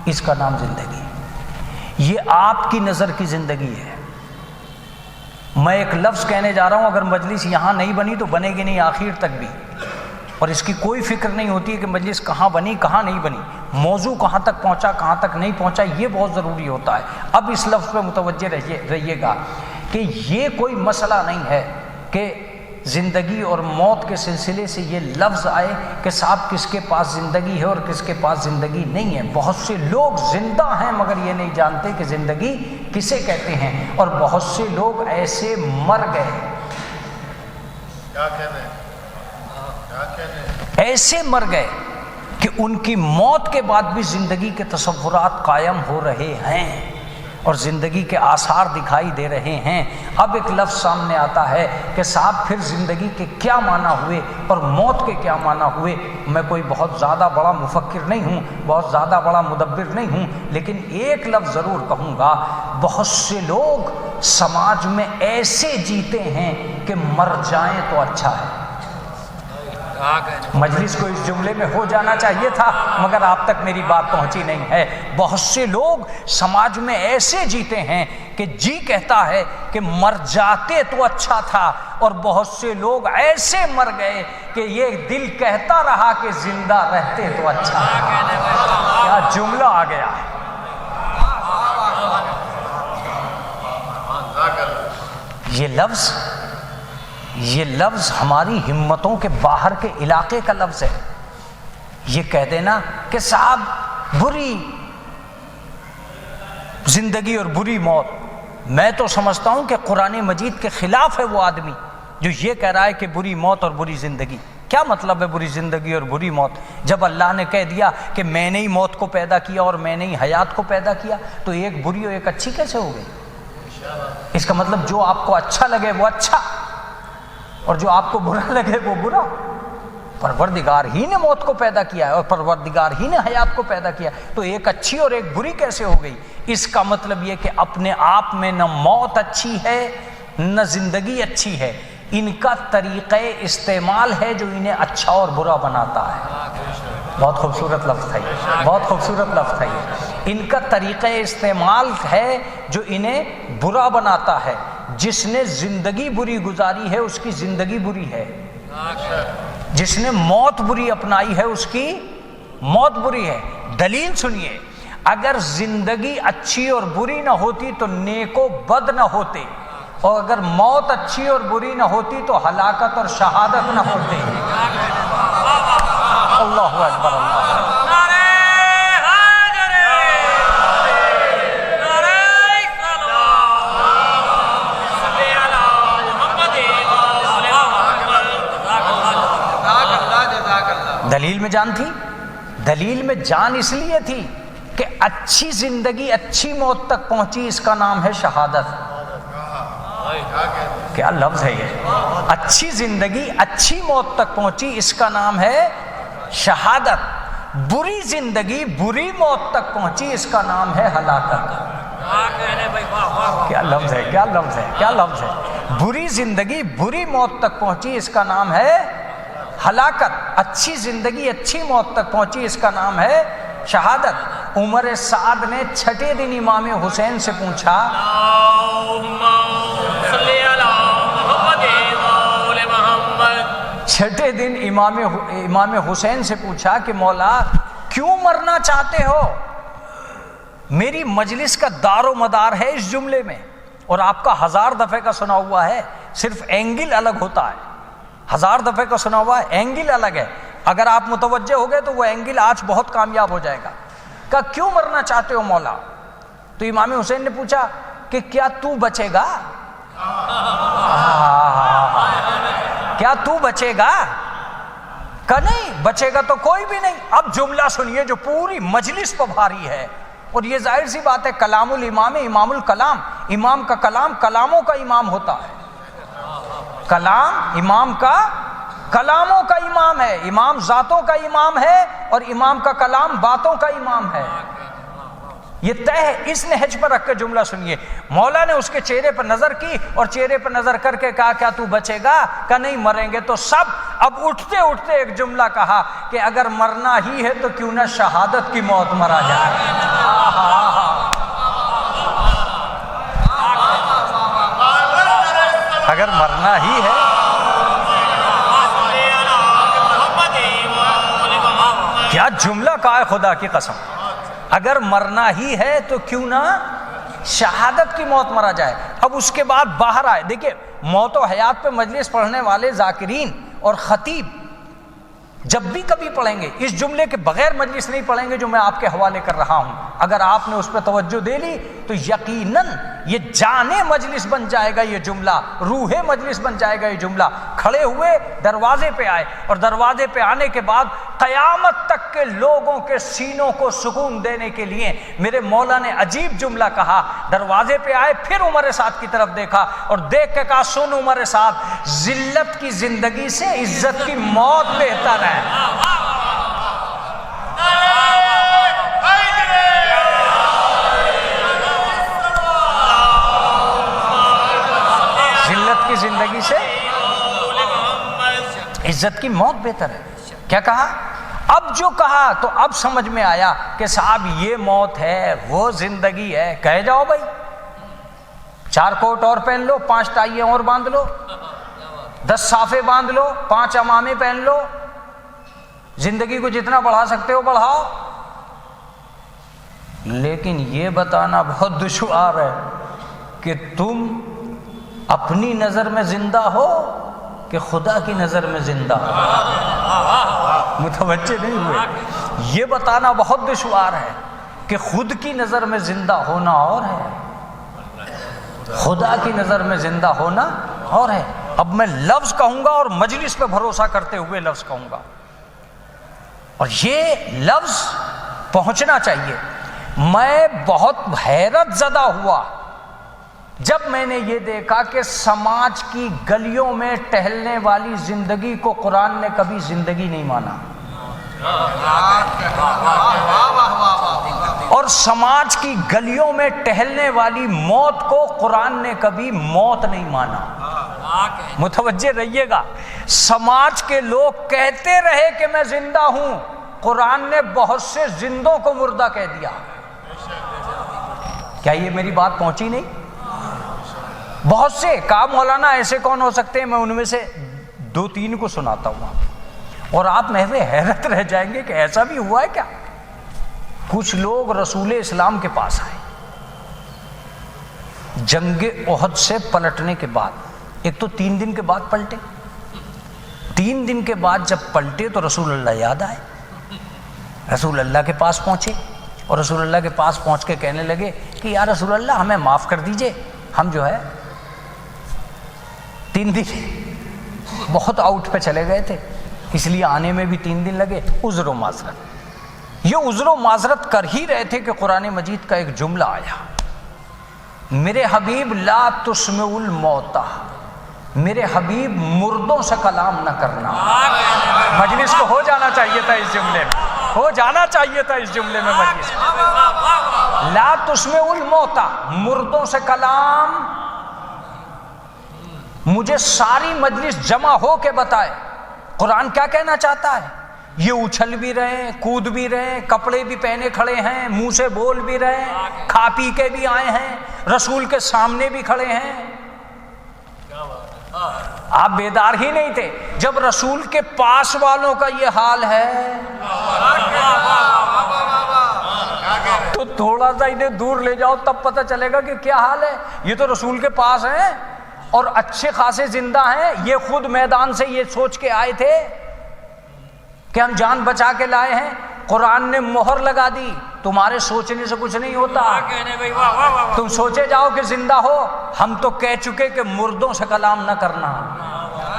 اس کا نام زندگی ہے۔ یہ آپ کی نظر کی زندگی ہے۔ میں ایک لفظ کہنے جا رہا ہوں، اگر مجلس یہاں نہیں بنی تو بنے گی نہیں آخر تک بھی، اور اس کی کوئی فکر نہیں ہوتی ہے کہ مجلس کہاں بنی کہاں نہیں بنی، موضوع کہاں تک پہنچا کہاں تک نہیں پہنچا، یہ بہت ضروری ہوتا ہے۔ اب اس لفظ پہ متوجہ رہیے گا کہ یہ کوئی مسئلہ نہیں ہے کہ زندگی اور موت کے سلسلے سے یہ لفظ آئے کہ صاحب کس کے پاس زندگی ہے اور کس کے پاس زندگی نہیں ہے۔ بہت سے لوگ زندہ ہیں مگر یہ نہیں جانتے کہ زندگی کسے کہتے ہیں، اور بہت سے لوگ ایسے مر گئے، ایسے مر گئے کہ ان کی موت کے بعد بھی زندگی کے تصورات قائم ہو رہے ہیں اور زندگی کے آثار دکھائی دے رہے ہیں۔ اب ایک لفظ سامنے آتا ہے کہ صاحب پھر زندگی کے کیا معنی ہوئے اور موت کے کیا معنی ہوئے۔ میں کوئی بہت زیادہ بڑا مفکر نہیں ہوں، بہت زیادہ بڑا مدبر نہیں ہوں، لیکن ایک لفظ ضرور کہوں گا، بہت سے لوگ سماج میں ایسے جیتے ہیں کہ مر جائیں تو اچھا ہے۔ مجلس کو اس جملے میں ہو جانا چاہیے تھا مگر آپ تک میری بات پہنچی نہیں ہے۔ بہت سے لوگ سماج میں ایسے جیتے ہیں کہ جی کہتا ہے کہ مر جاتے تو اچھا تھا، اور بہت سے لوگ ایسے مر گئے کہ یہ دل کہتا رہا کہ زندہ رہتے تو اچھا تھا۔ کیا جملہ آ گیا ہے! یہ لفظ ہماری ہمتوں کے باہر کے علاقے کا لفظ ہے۔ یہ کہہ دینا کہ صاحب بری زندگی اور بری موت، میں تو سمجھتا ہوں کہ قرآن مجید کے خلاف ہے وہ آدمی جو یہ کہہ رہا ہے کہ بری موت اور بری زندگی۔ کیا مطلب ہے بری زندگی اور بری موت؟ جب اللہ نے کہہ دیا کہ میں نے ہی موت کو پیدا کیا اور میں نے ہی حیات کو پیدا کیا، تو ایک بری اور ایک اچھی کیسے ہو گئی؟ اس کا مطلب جو آپ کو اچھا لگے وہ اچھا اور جو آپ کو برا لگے وہ برا۔ پروردگار ہی نے موت کو پیدا کیا ہے اور پروردگار ہی نے حیات کو پیدا کیا، تو ایک اچھی اور ایک بری کیسے ہو گئی؟ اس کا مطلب یہ کہ اپنے آپ میں نہ موت اچھی ہے نہ زندگی اچھی ہے، ان کا طریقہ استعمال ہے جو انہیں اچھا اور برا بناتا ہے۔ بہت خوبصورت لفظ تھا یہ، بہت خوبصورت لفظ تھا یہ۔ ان کا طریقہ استعمال ہے جو انہیں برا بناتا ہے۔ جس نے زندگی بری گزاری ہے اس کی زندگی بری ہے، جس نے موت بری اپنائی ہے اس کی موت بری ہے۔ دلیل سنیے، اگر زندگی اچھی اور بری نہ ہوتی تو نیک و بد نہ ہوتے، اور اگر موت اچھی اور بری نہ ہوتی تو ہلاکت اور شہادت نہ ہوتے۔ اللہ اکبر، اللہ اکبر۔ دلیل میں جان تھی، دلیل میں جان اس لیے تھی کہ اچھی زندگی اچھی موت تک پہنچی، اس کا نام ہے شہادت۔ کیا لفظ ہے یہ! اچھی زندگی اچھی موت تک پہنچی، اس کا نام ہے شہادت۔ بری زندگی بری موت تک پہنچی، اس کا نام ہے ہلاکت۔ کیا لفظ ہے، کیا لفظ ہے، کیا لفظ ہے! بری زندگی بری موت تک پہنچی، اس کا نام ہے ہلاکت۔ اچھی زندگی اچھی موت تک پہنچی، اس کا نام ہے شہادت۔ عمر سعد نے چھٹے دن امام حسین سے پوچھا، چھٹے دن امام حسین سے پوچھا کہ مولا کیوں مرنا چاہتے ہو؟ میری مجلس کا دار و مدار ہے اس جملے میں، اور آپ کا 1000 دفعے کا سنا ہوا ہے، صرف اینگل الگ ہوتا ہے۔ 1000 دفعے کا سنا ہوا ہے، اینگل الگ ہے۔ اگر آپ متوجہ ہو گئے تو وہ اینگل آج بہت کامیاب ہو جائے گا۔ کہا کیوں مرنا چاہتے ہو مولا؟ تو امام حسین نے پوچھا کہ کیا تو بچے گا؟ کیا تو بچے گا؟ کہا نہیں بچے گا تو کوئی بھی نہیں۔ اب جملہ سنیے جو پوری مجلس پر بھاری ہے، اور یہ ظاہر سی بات ہے، کلام الامام امام الکلام، امام کا کلام کلاموں کا امام ہوتا ہے۔ کلام امام کا کلاموں کا امام ہے، امام ذاتوں کا امام ہے، اور امام کا کلام باتوں کا امام ہے۔ یہ طے ہے۔ اس نہج پر رکھ کے جملہ سنیے۔ مولا نے اس کے چہرے پر نظر کی، اور چہرے پر نظر کر کے کہا کیا تو بچے گا؟ کہ نہیں مریں گے تو سب۔ اب اٹھتے اٹھتے ایک جملہ کہا کہ اگر مرنا ہی ہے تو کیوں نہ شہادت کی موت مرا جائے۔ اگر مرنا ہی ہے، کیا جملہ کہا ہے خدا کی قسم! اگر مرنا ہی ہے تو کیوں نہ شہادت کی موت مرا جائے۔ اب اس کے بعد باہر آئے، دیکھیں موت و حیات پہ مجلس پڑھنے والے ذاکرین اور خطیب جب بھی کبھی پڑھیں گے اس جملے کے بغیر مجلس نہیں پڑھیں گے جو میں آپ کے حوالے کر رہا ہوں۔ اگر آپ نے اس پہ توجہ دے لی تو یقیناً یہ جانے مجلس بن جائے گا، یہ جملہ روح مجلس بن جائے گا۔ یہ جملہ کھڑے ہوئے دروازے پہ آئے، اور دروازے پہ آنے کے بعد قیامت تک کے لوگوں کے سینوں کو سکون دینے کے لیے میرے مولا نے عجیب جملہ کہا۔ دروازے پہ آئے، پھر عمر سعد کی طرف دیکھا اور دیکھ کے کہا سن عمر سعد، ذلت کی زندگی سے عزت کی موت بہتر ہے۔ ذلت کی زندگی سے عزت کی موت بہتر ہے۔ کیا کہا؟ اب جو کہا تو اب سمجھ میں آیا کہ صاحب یہ موت ہے، وہ زندگی ہے۔ کہہ جاؤ بھائی، 4 کوٹ اور پہن لو، 5 ٹائیاں اور باندھ لو، 10 صافے باندھ لو، 5 عمامے پہن لو، زندگی کو جتنا بڑھا سکتے ہو بڑھاؤ، لیکن یہ بتانا بہت دشوار ہے کہ تم اپنی نظر میں زندہ ہو کہ خدا کی نظر میں زندہ ہو۔ متوجہ نہیں ہوئے؟ یہ بتانا بہت دشوار ہے کہ خود کی نظر میں زندہ ہونا اور ہے، خدا کی نظر میں زندہ ہونا اور ہے۔ اب میں لفظ کہوں گا اور مجلس پہ بھروسہ کرتے ہوئے لفظ کہوں گا، اور یہ لفظ پہنچنا چاہیے۔ میں بہت حیرت زدہ ہوا جب میں نے یہ دیکھا کہ سماج کی گلیوں میں ٹہلنے والی زندگی کو قرآن نے کبھی زندگی نہیں مانا، اور سماج کی گلیوں میں ٹہلنے والی موت کو قرآن نے کبھی موت نہیں مانا۔ متوجہ رہیے گا، سماج کے لوگ کہتے رہے کہ میں زندہ ہوں، قرآن نے بہت سے زندوں کو مردہ کہہ دیا۔ کیا یہ میری بات پہنچی نہیں؟ بہت سے کہا مولانا ایسے کون ہو سکتے ہیں؟ میں ان میں سے 2-3 کو سناتا ہوں، اور آپ محض حیرت رہ جائیں گے کہ ایسا بھی ہوا ہے کیا۔ کچھ لوگ رسول اسلام کے پاس آئے جنگ احد سے پلٹنے کے بعد، ایک تو 3 دن کے بعد پلٹے، 3 دن کے بعد جب پلٹے تو رسول اللہ یاد آئے، رسول اللہ کے پاس پہنچے، اور رسول اللہ کے پاس پہنچ کے کہنے لگے کہ یا رسول اللہ ہمیں معاف کر دیجئے، ہم جو ہے 3 دن بہت آؤٹ پہ چلے گئے تھے، اس لیے آنے میں بھی 3 دن لگے، عذر و معذرت۔ یہ عذر و معذرت کر ہی رہے تھے کہ قرآن مجید کا ایک جملہ آیا، میرے حبیب لا تسمع الموتى، میرے حبیب مردوں سے کلام نہ کرنا۔ مجلس کو ہو جانا چاہیے تھا اس جملے میں۔ ہو جانا چاہیے تھا اس جملے میں مجلس لا تسمع الموتى، مردوں سے کلام مجھے ساری مجلس جمع ہو کے بتائے قرآن کیا کہنا چاہتا ہے۔ یہ اچھل بھی رہے، کود بھی رہے، کپڑے بھی پہنے کھڑے ہیں، منہ سے بول بھی رہے، کھا پی کے بھی آئے ہیں، رسول کے سامنے بھی کھڑے ہیں۔ آپ بیدار ہی نہیں تھے جب رسول کے پاس والوں کا یہ حال ہے تو تھوڑا سا انہیں دور لے جاؤ تب پتہ چلے گا کہ کیا حال ہے۔ یہ تو رسول کے پاس ہیں اور اچھے خاصے زندہ ہیں، یہ خود میدان سے یہ سوچ کے آئے تھے کہ ہم جان بچا کے لائے ہیں۔ قرآن نے مہر لگا دی، تمہارے سوچنے سے کچھ نہیں ہوتا، تم سوچے جاؤ کہ زندہ ہو۔ ہم تو کہہ چکے کہ مردوں سے کلام نہ کرنا،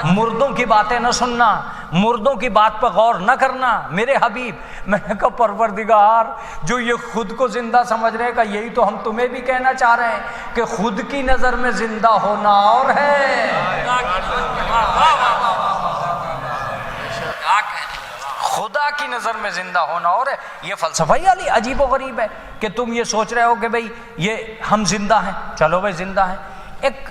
مردوں کی باتیں نہ سننا، مردوں کی بات پہ غور نہ کرنا۔ میرے حبیب، میں نے کہا پروردگار، جو یہ خود کو زندہ سمجھ رہے، کا یہی تو ہم تمہیں بھی کہنا چاہ رہے ہیں کہ خود کی نظر میں زندہ ہونا اور ہے، خدا کی نظر میں زندہ ہونا اور ہے۔ یہ فلسفہ ہی عجیب و غریب ہے کہ تم یہ سوچ رہے ہو کہ بھئی یہ ہم زندہ ہیں، چلو بھئی زندہ ہیں۔ ایک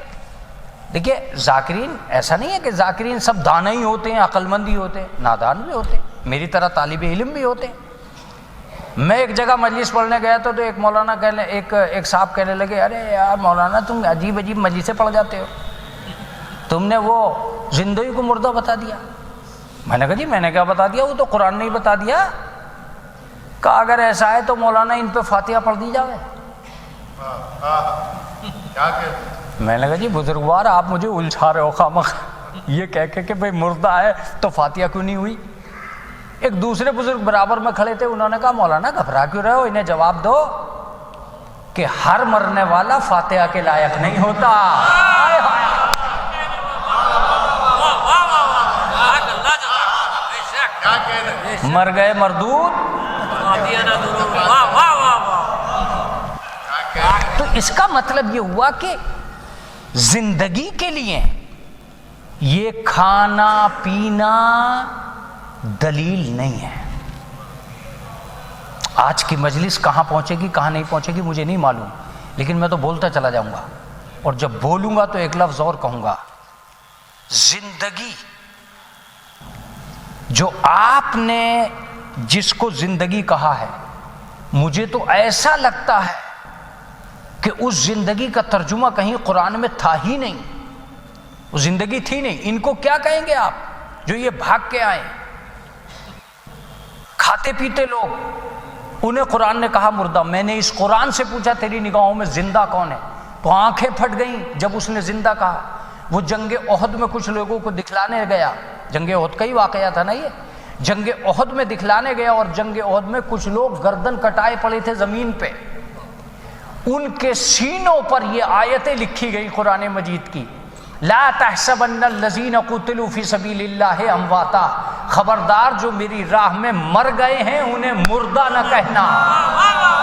دیکھیے ذاکرین ایسا نہیں ہے کہ ذاکرین سب دانا ہی ہوتے ہیں، عقل مند ہی ہوتے ہیں، نادان بھی ہوتے ہیں، میری طرح طالب علم بھی ہوتے ہیں۔ میں ایک جگہ مجلس پڑھنے گیا تو ایک مولانا ایک صاحب کہنے لگے، ارے یار مولانا تم عجیب عجیب مجلسیں پڑھ جاتے ہو، تم نے وہ زندگی کو مردہ بتا دیا۔ میں نے کہا جی میں نے کیا بتا دیا، وہ تو قرآن نے ہی بتا دیا۔ کہا اگر ایسا ہے تو مولانا ان پہ فاتحہ پڑھ دی جاوے۔ میں نے کہا جی بزرگوار آپ مجھے الجھا رہے ہو خامخواہ، یہ کہہ کہ بھئی مردہ ہے تو فاتحہ کیوں نہیں ہوئی۔ ایک دوسرے بزرگ برابر میں کھڑے تھے، انہوں نے کہا مولانا گھبرا کیوں رہے ہو، انہیں جواب دو کہ ہر مرنے والا فاتحہ کے لائق نہیں ہوتا۔ مر گئے مردود۔ تو اس کا مطلب یہ ہوا کہ زندگی کے لیے یہ کھانا پینا دلیل نہیں ہے۔ آج کی مجلس کہاں پہنچے گی کہاں نہیں پہنچے گی مجھے نہیں معلوم، لیکن میں تو بولتا چلا جاؤں گا، اور جب بولوں گا تو ایک لفظ اور کہوں گا، زندگی جو آپ نے جس کو زندگی کہا ہے، مجھے تو ایسا لگتا ہے کہ اس زندگی کا ترجمہ کہیں قرآن میں تھا ہی نہیں، وہ زندگی تھی نہیں۔ ان کو کیا کہیں گے آپ جو یہ بھاگ کے آئے، کھاتے پیتے لوگ، انہیں قرآن نے کہا مردہ۔ میں نے اس قرآن سے پوچھا تیری نگاہوں میں زندہ کون ہے، تو آنکھیں پھٹ گئیں جب اس نے زندہ کہا۔ وہ جنگ احد میں کچھ لوگوں کو دکھلانے گیا، جنگ احد کا ہی واقعہ تھا نا یہ، جنگ احد میں دکھلانے گیا، اور جنگ احد میں کچھ لوگ گردن کٹائے پڑے تھے زمین پہ، ان کے سینوں پر یہ آیتیں لکھی گئی قرآن مجید کی، لا تحسبن الذین قتلوا فی سبیل اللہ امواتا، خبردار جو میری راہ میں مر گئے ہیں انہیں مردہ نہ کہنا۔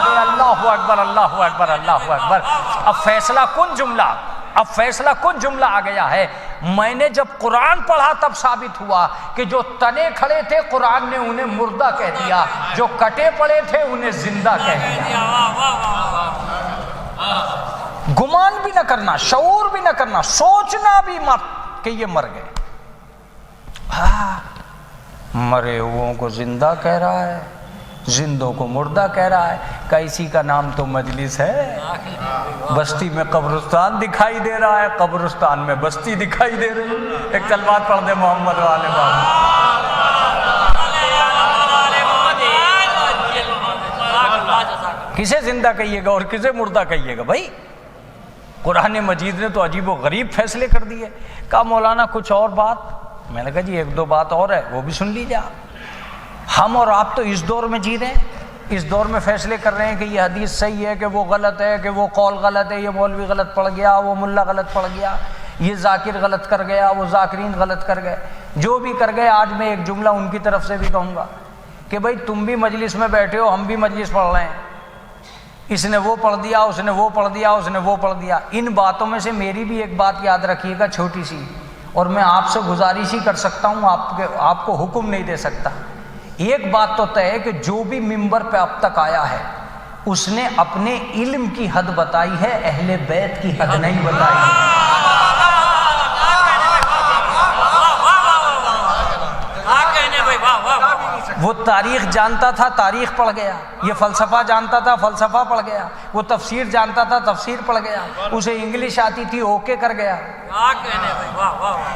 ارے اللہ اکبر اللہ اکبر اللہ اکبر۔ اب فیصلہ کن جملہ، اب فیصلہ کن جملہ آ گیا ہے۔ میں نے جب قرآن پڑھا تب ثابت ہوا کہ جو تنے کھڑے تھے قرآن نے انہیں مردہ کہہ دیا، جو کٹے پڑے تھے انہیں زندہ کہہ دیا۔ گمان بھی نہ کرنا، شعور بھی نہ کرنا، سوچنا بھی مت کہ یہ مر گئے۔ مرے ہوئوں کو زندہ کہہ رہا ہے، زندوں کو مردہ کہہ رہا ہے۔ کہ اسی کا نام تو مجلس ہے۔ بستی میں قبرستان دکھائی دے رہا ہے، قبرستان میں بستی دکھائی دے رہی ہے۔ ایک کلمات پڑھ دے محمد والے بابا۔ کسے زندہ کہیے گا اور کسے مردہ کہیے گا بھائی؟ قرآن مجید نے تو عجیب و غریب فیصلے کر دیے۔ کہا مولانا کچھ اور بات؟ میں نے کہا جی ایک دو بات اور ہے، وہ بھی سن لیجیے آپ۔ ہم اور آپ تو اس دور میں جی رہے ہیں، اس دور میں فیصلے کر رہے ہیں کہ یہ حدیث صحیح ہے کہ وہ غلط ہے، کہ وہ قول غلط ہے، یہ مولوی غلط پڑھ گیا، وہ ملا غلط پڑھ گیا، یہ ذاکر غلط کر گیا، وہ ذاکرین غلط کر گئے، جو بھی کر گئے۔ آج میں ایک جملہ ان کی طرف سے بھی کہوں گا کہ بھائی تم بھی مجلس میں بیٹھے ہو، ہم بھی مجلس پڑھ رہے ہیں، اس نے وہ پڑھ دیا، اس نے وہ پڑھ دیا، اس نے وہ پڑھ دیا۔ ان باتوں میں سے میری بھی ایک بات یاد رکھیے گا چھوٹی سی، اور میں آپ سے گزارش ہی کر سکتا ہوں، آپ کو حکم نہیں دے سکتا۔ ایک بات تو طے ہے کہ جو بھی منبر پہ اب تک آیا ہے اس نے اپنے علم کی حد بتائی ہے، اہل بیت کی حد نہیں بتائی ہے۔ وہ تاریخ جانتا تھا، تاریخ پڑھ گیا، یہ فلسفہ جانتا تھا، فلسفہ پڑھ گیا، وہ تفسیر جانتا تھا، تفسیر پڑھ گیا، اسے انگلش آتی تھی، اوکے کر گیا،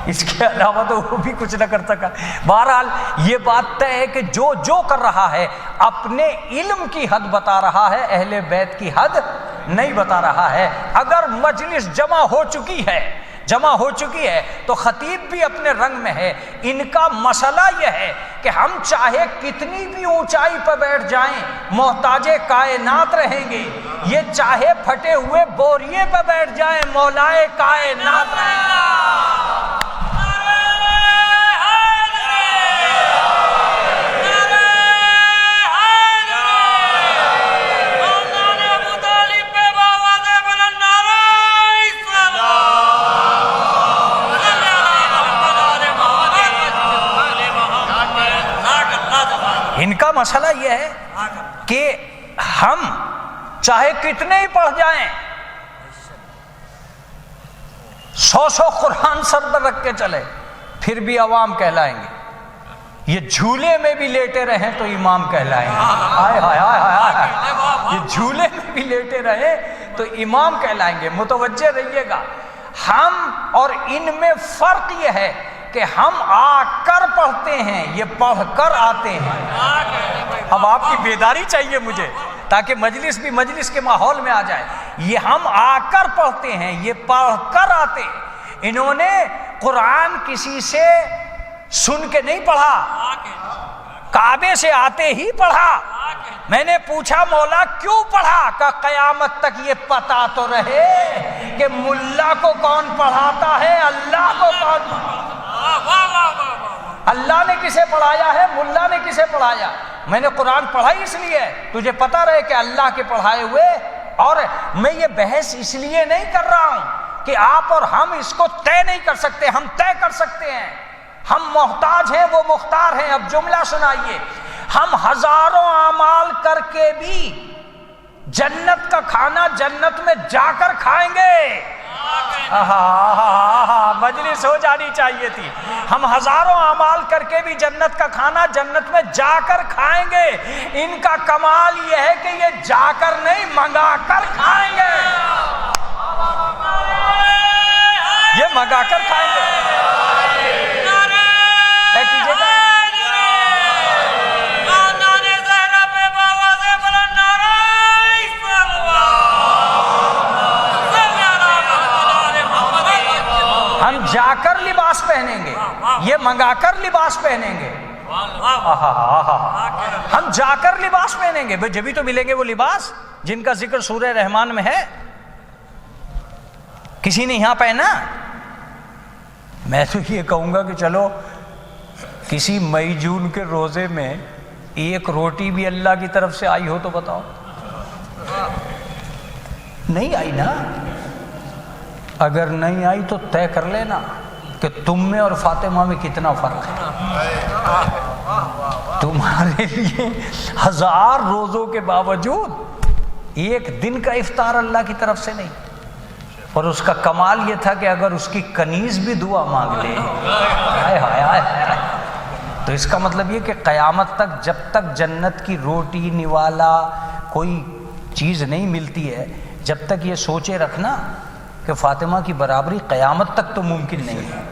اس کے علاوہ تو وہ بھی کچھ نہ کر سکا۔ بہرحال یہ بات طے ہے کہ جو کر رہا ہے اپنے علم کی حد بتا رہا ہے، اہل بیت کی حد نہیں بتا رہا ہے۔ اگر مجلس جمع ہو چکی ہے تو خطیب بھی اپنے رنگ میں ہے۔ ان کا مسئلہ یہ ہے کہ ہم چاہے کتنی بھی اونچائی پہ بیٹھ جائیں محتاج کائنات رہیں گے، یہ چاہے پھٹے ہوئے بوریے پہ بیٹھ جائیں مولائے کائنات رہیں گے۔ ان کا مسئلہ یہ ہے کہ ہم چاہے کتنے ہی پڑھ جائیں، 100 قرآن سر پر رکھ کے چلے، پھر بھی عوام کہلائیں گے۔ یہ جھولے میں بھی لیٹے رہیں تو امام کہلائیں گے۔ ہائے ہائے ہائے ہائے، یہ جھولے میں بھی لیٹے رہیں تو امام کہلائیں گے۔ متوجہ رہیے گا، ہم اور ان میں فرق یہ ہے کہ ہم آ کر پڑھتے ہیں، یہ پڑھ کر آتے ہیں۔ اب آپ کی بیداری چاہیے مجھے تاکہ مجلس بھی مجلس کے ماحول میں آ جائے۔ یہ ہم آ کر پڑھتے ہیں، یہ پڑھ کر آتے ہیں۔ انہوں نے قرآن کسی سے سن کے نہیں پڑھا، کعبے سے آتے ہی پڑھا۔ میں نے پوچھا مولا کیوں پڑھا؟ کہ قیامت تک یہ پتا تو رہے کہ ملا کو کون پڑھاتا ہے، اللہ کو کون پڑھاتا ہے۔ اللہ نے کسے پڑھایا ہے، ملا نے کسے پڑھایا؟ میں نے قرآن پڑھا اس لیے تجھے پتا رہے کہ اللہ کے پڑھائے ہوئے۔ اور میں یہ بحث اس لیے نہیں کر رہا ہوں کہ آپ اور ہم اس کو طے نہیں کر سکتے، ہم طے کر سکتے ہیں۔ ہم محتاج ہیں، وہ مختار ہیں۔ اب جملہ سنائیے، ہم ہزاروں اعمال کر کے بھی جنت کا کھانا جنت میں جا کر کھائیں گے۔ مجلس ہو جانی چاہیے تھی۔ ہم ہزاروں اعمال کر کے بھی جنت کا کھانا جنت میں جا کر کھائیں گے۔ ان کا کمال یہ ہے کہ یہ جا کر نہیں منگا کر کھائیں گے، یہ منگا کر کھائیں گے۔ ہم جا کر لباس پہنیں گے، یہ منگا کر لباس پہنیں گے۔ ہم جا کر لباس پہنیں گے، جبھی تو ملیں گے وہ لباس جن کا ذکر سورہ رحمان میں ہے۔ کسی نے یہاں پہنا؟ میں تو یہ کہوں گا کہ چلو کسی مئی جون کے روزے میں ایک روٹی بھی اللہ کی طرف سے آئی ہو تو بتاؤ۔ نہیں آئی نا؟ اگر نہیں آئی تو طے کر لینا کہ تم میں اور فاطمہ میں کتنا فرق ہے۔ تمہارے لیے 1000 روزوں کے باوجود ایک دن کا افطار اللہ کی طرف سے نہیں، اور اس کا کمال یہ تھا کہ اگر اس کی کنیز بھی دعا مانگ لے، ہائے ہائے ہائے، تو اس کا مطلب یہ کہ قیامت تک جب تک جنت کی روٹی نوالا کوئی چیز نہیں ملتی ہے، جب تک یہ سوچے رکھنا کہ فاطمہ کی برابری قیامت تک تو ممکن نہیں ہے۔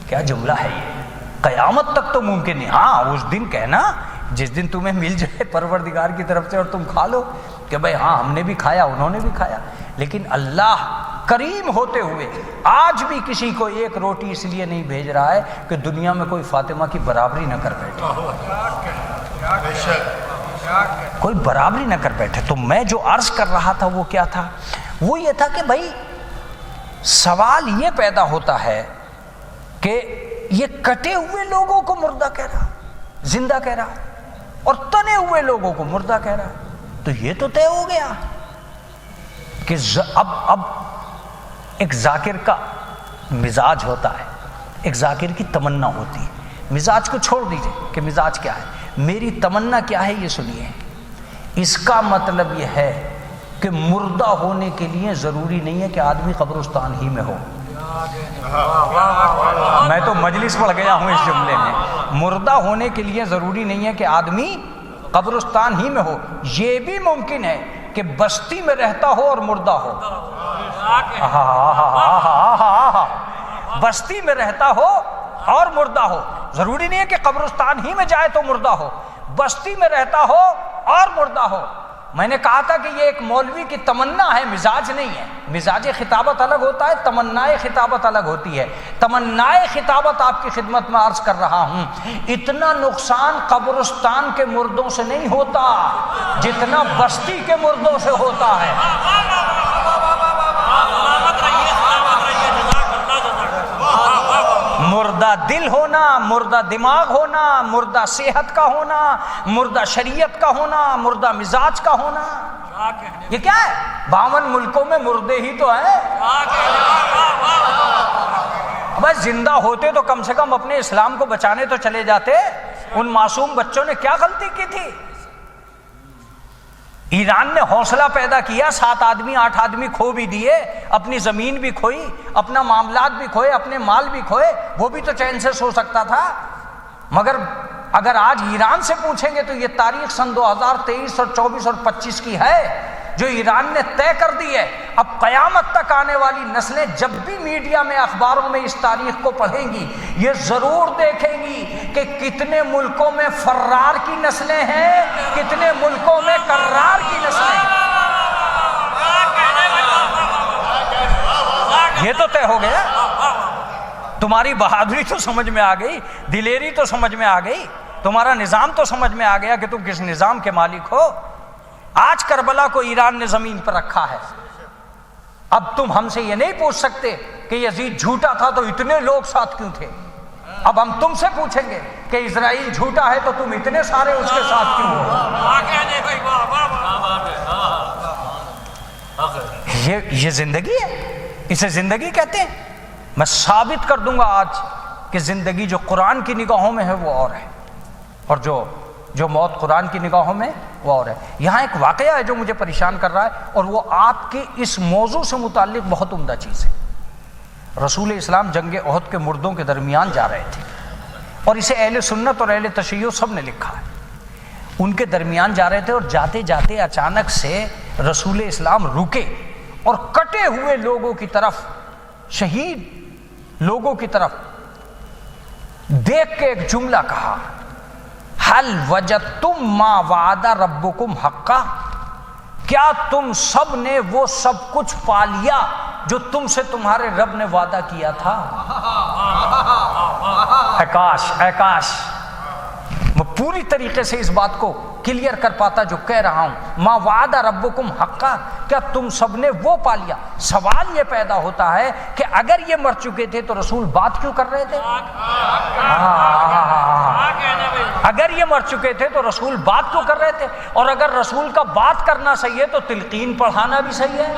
کیا جملہ ہے یہ؟ قیامت تک تو ممکن نہیں۔ ہاں اس دن کہنا جس دن تمہیں مل جائے پروردگار کی طرف سے اور تم کھا لو کہ بھائی ہاں ہم نے بھی کھایا، انہوں نے بھی کھایا، لیکن اللہ کریم ہوتے ہوئے آج بھی کسی کو ایک روٹی اس لیے نہیں بھیج رہا ہے کہ دنیا میں کوئی فاطمہ کی برابری نہ کر بیٹھے، کوئی برابری نہ کر بیٹھے۔ تو میں جو عرض کر رہا تھا وہ کیا تھا؟ وہ یہ تھا کہ بھائی سوال یہ پیدا ہوتا ہے کہ یہ کٹے ہوئے لوگوں کو مردہ کہہ رہا، زندہ کہہ رہا، اور تنے ہوئے لوگوں کو مردہ کہہ رہا، تو یہ تو طے ہو گیا کہ اب ایک ذاکر کا مزاج ہوتا ہے، ایک ذاکر کی تمنا ہوتی ہے۔ مزاج کو چھوڑ دیجئے کہ مزاج کیا ہے، میری تمنا کیا ہے یہ سنیے. اس کا مطلب یہ ہے کہ مردہ ہونے کے لیے ضروری نہیں ہے کہ آدمی قبرستان ہی میں ہو. میں تو مجلس پڑھ گیا ہوں اس جملے میں. مردہ ہونے کے لیے ضروری نہیں ہے کہ آدمی قبرستان ہی میں ہو. یہ بھی ممکن ہے کہ بستی میں رہتا ہو اور مردہ ہو. بستی میں رہتا ہو اور مردہ ہو. ضروری نہیں ہے کہ قبرستان ہی میں جائے تو مردہ ہو. بستی میں رہتا ہو اور مردہ ہو. میں نے کہا تھا کہ یہ ایک مولوی کی تمنا ہے، مزاج نہیں ہے. مزاج خطابت الگ ہوتا ہے، تمنائے خطابت الگ ہوتی ہے. تمنائے خطابت آپ کی خدمت میں عرض کر رہا ہوں. اتنا نقصان قبرستان کے مردوں سے نہیں ہوتا جتنا بستی کے مردوں سے ہوتا ہے. مردہ دل ہونا، مردہ دماغ ہونا، مردہ صحت کا ہونا، مردہ شریعت کا ہونا، مردہ مزاج کا ہونا، یہ کیا ہے؟ 52 ملکوں میں مردے ہی تو ہیں. بس زندہ ہوتے تو کم سے کم اپنے اسلام کو بچانے تو چلے جاتے. ان معصوم بچوں نے کیا غلطی کی تھی؟ ایران نے حوصلہ پیدا کیا، 7 آدمی 8 آدمی کھو بھی دیے، اپنی زمین بھی کھوئی، اپنا معاملات بھی کھوئے، اپنے مال بھی کھوئے. وہ بھی تو چین سے سو سکتا تھا. مگر اگر آج ایران سے پوچھیں گے تو یہ تاریخ سن 2023 اور 24 اور 25 کی ہے جو ایران نے طے کر دی ہے. اب قیامت تک آنے والی نسلیں جب بھی میڈیا میں، اخباروں میں اس تاریخ کو پڑھیں گی، یہ ضرور دیکھیں گی کہ کتنے ملکوں میں فرار کی نسلیں ہیں، کتنے ملکوں میں کرار کی نسلیں ہیں. یہ تو طے ہو گیا. تمہاری بہادری تو سمجھ میں آ گئی، دلیری تو سمجھ میں آ گئی، تمہارا نظام تو سمجھ میں آ گیا کہ تم کس نظام کے مالک ہو. آج کربلا کو ایران نے زمین پر رکھا ہے. اب تم ہم سے یہ نہیں پوچھ سکتے کہ یزید جھوٹا تھا تو اتنے لوگ ساتھ کیوں تھے. اب ہم تم سے پوچھیں گے کہ اسرائیل جھوٹا ہے تو تم اتنے سارے اس کے ساتھ کیوں ہو. یہ زندگی ہے، اسے زندگی کہتے ہیں. میں ثابت کر دوں گا آج کہ زندگی جو قرآن کی نگاہوں میں ہے وہ اور ہے، اور جو موت قرآن کی نگاہوں میں وہ اور ہے. یہاں ایک واقعہ ہے جو مجھے پریشان کر رہا ہے، اور وہ آپ کے اس موضوع سے متعلق بہت عمدہ چیز ہے. رسول اسلام جنگ احد کے مردوں کے درمیان جا رہے تھے، اور اسے اہل سنت اور اہل تشیع سب نے لکھا ہے. ان کے درمیان جا رہے تھے، اور جاتے جاتے اچانک سے رسول اسلام رکے اور کٹے ہوئے لوگوں کی طرف، شہید لوگوں کی طرف دیکھ کے ایک جملہ کہا، حل وجدتم ما وعد ربکم حقا، کیا تم سب نے وہ سب کچھ پا لیا جو تم سے تمہارے رب نے وعدہ کیا تھا. اے کاش میں پوری طریقے سے اس بات کو کلیئر کر پاتا جو کہہ رہا ہوں. ما وعد ربکم حقا، کیا تم سب نے وہ پا لیا. سوال یہ پیدا ہوتا ہے کہ اگر یہ مر چکے تھے تو رسول بات کیوں کر رہے تھے؟ اگر یہ مر چکے تھے تو رسول بات کیوں کر رہے تھے؟ اور اگر رسول کا بات کرنا صحیح ہے تو تلقین پڑھانا بھی صحیح ہے.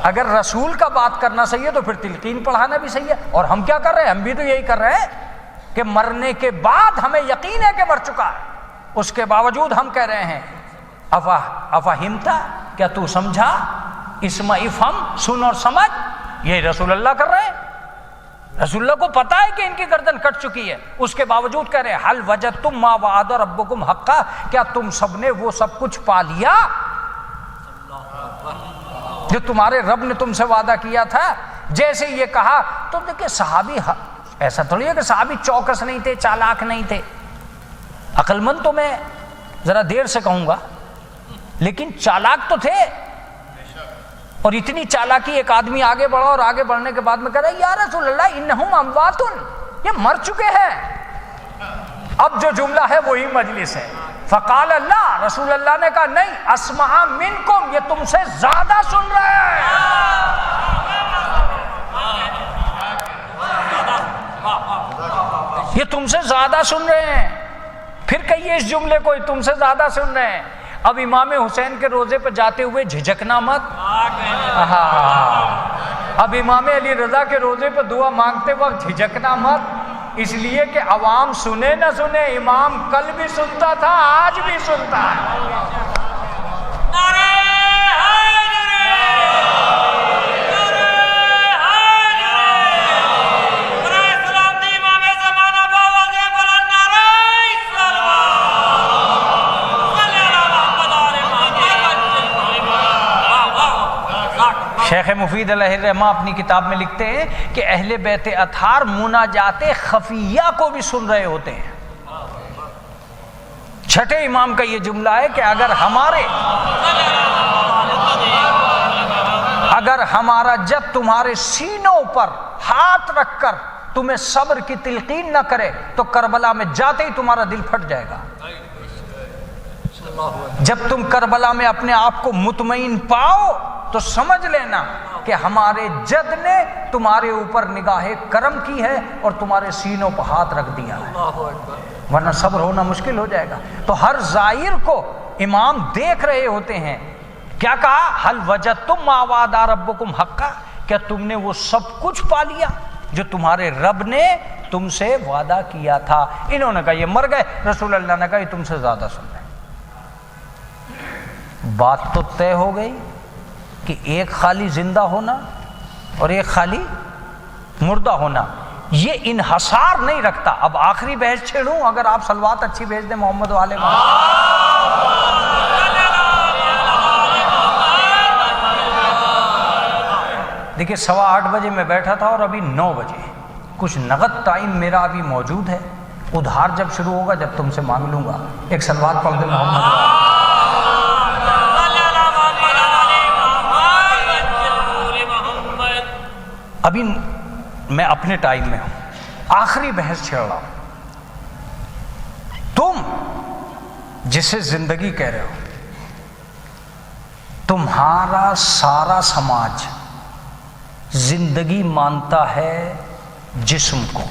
اگر رسول کا بات کرنا صحیح ہے تو پھر تلقین پڑھانا بھی صحیح ہے. اور ہم کیا کر رہے ہیں؟ ہم بھی تو یہی کر رہے ہیں کہ مرنے کے بعد ہمیں یقین ہے کہ مر چکا ہے، اس کے باوجود ہم کہہ رہے ہیں افہمتا، کیا تو سمجھا؟ اسمع افہم، سن اور سمجھ. یہ رسول اللہ کر رہے ہیں. رسول اللہ کو پتا ہے کہ ان کی گردن کٹ چکی ہے، اس کے باوجود کہہ رہے ہیں حل وجدتم ما وعد ربکم حقا، کیا تم سب نے وہ سب کچھ پا لیا جو تمہارے رب نے تم سے وعدہ کیا تھا. جیسے یہ کہا تو دیکھیں صحابی، ایسا تھوڑی ہے کہ صحابی چوکس نہیں تھے، چالاک نہیں تھے. عقل مند تو میں ذرا دیر سے کہوں گا، لیکن چالاک تو تھے. اور اتنی چالاکی، ایک آدمی آگے بڑھا اور آگے بڑھنے کے بعد میں کہہ رہا ہے یا رسول اللہ انہم اموات، یہ مر چکے ہیں. اب جو جملہ ہے وہی مجلس ہے. فقال اللہ، رسول اللہ نے کہا نہیں، اسمع منکم، یہ تم سے زیادہ سن رہے ہیں. یہ تم سے زیادہ سن رہے ہیں. پھر کہیے اس جملے کو، تم سے زیادہ سن رہے ہیں. اب امام حسین کے روزے پہ جاتے ہوئے جھجکنا مت. اب امام علی رضا کے روزے پہ دعا مانگتے وقت جھجکنا مت. اس لیے کہ عوام سنے نہ سنے، امام کل بھی سنتا تھا، آج بھی سنتا ہے۔ شیخ مفید علیہ الرحمہ اپنی کتاب میں لکھتے ہیں کہ اہل بیت اطہار مناجات خفیہ کو بھی سن رہے ہوتے ہیں۔ چھٹے امام کا یہ جملہ ہے کہ اگر ہمارا جد تمہارے سینوں پر ہاتھ رکھ کر تمہیں صبر کی تلقین نہ کرے تو کربلا میں جاتے ہی تمہارا دل پھٹ جائے گا۔ جب تم کربلا میں اپنے آپ کو مطمئن پاؤ تو سمجھ لینا کہ ہمارے جد نے تمہارے اوپر نگاہ کرم کی ہے اور تمہارے سینوں پر ہاتھ رکھ دیا ہے، ورنہ صبر ہونا مشکل ہو جائے گا۔ تو ہر زائر کو امام دیکھ رہے ہوتے ہیں۔ کیا کہا؟ حل وجدتم ما وعد ربکم حقا، کیا تم نے وہ سب کچھ پا لیا جو تمہارے رب نے تم سے وعدہ کیا تھا؟ انہوں نے کہا یہ مر گئے، رسول اللہ نے کہا یہ تم سے زیادہ سن رہے۔ بات تو طے ہو گئی کہ ایک خالی زندہ ہونا اور ایک خالی مردہ ہونا، یہ انحصار نہیں رکھتا۔ اب آخری بحث چھیڑوں، اگر آپ صلوات اچھی بھیج دیں محمد والے کو۔ دیکھیے 8:15 بجے میں بیٹھا تھا اور ابھی 9 بجے، کچھ نقد ٹائم میرا ابھی موجود ہے، ادھار جب شروع ہوگا جب تم سے مانگ لوں گا۔ ایک صلوات پڑھ دیں محمد۔ ابھی میں اپنے ٹائم میں ہوں، آخری بحث چھیڑ رہا ہوں۔ تم جسے زندگی کہہ رہے ہو، تمہارا سارا سماج زندگی مانتا ہے جسم کو۔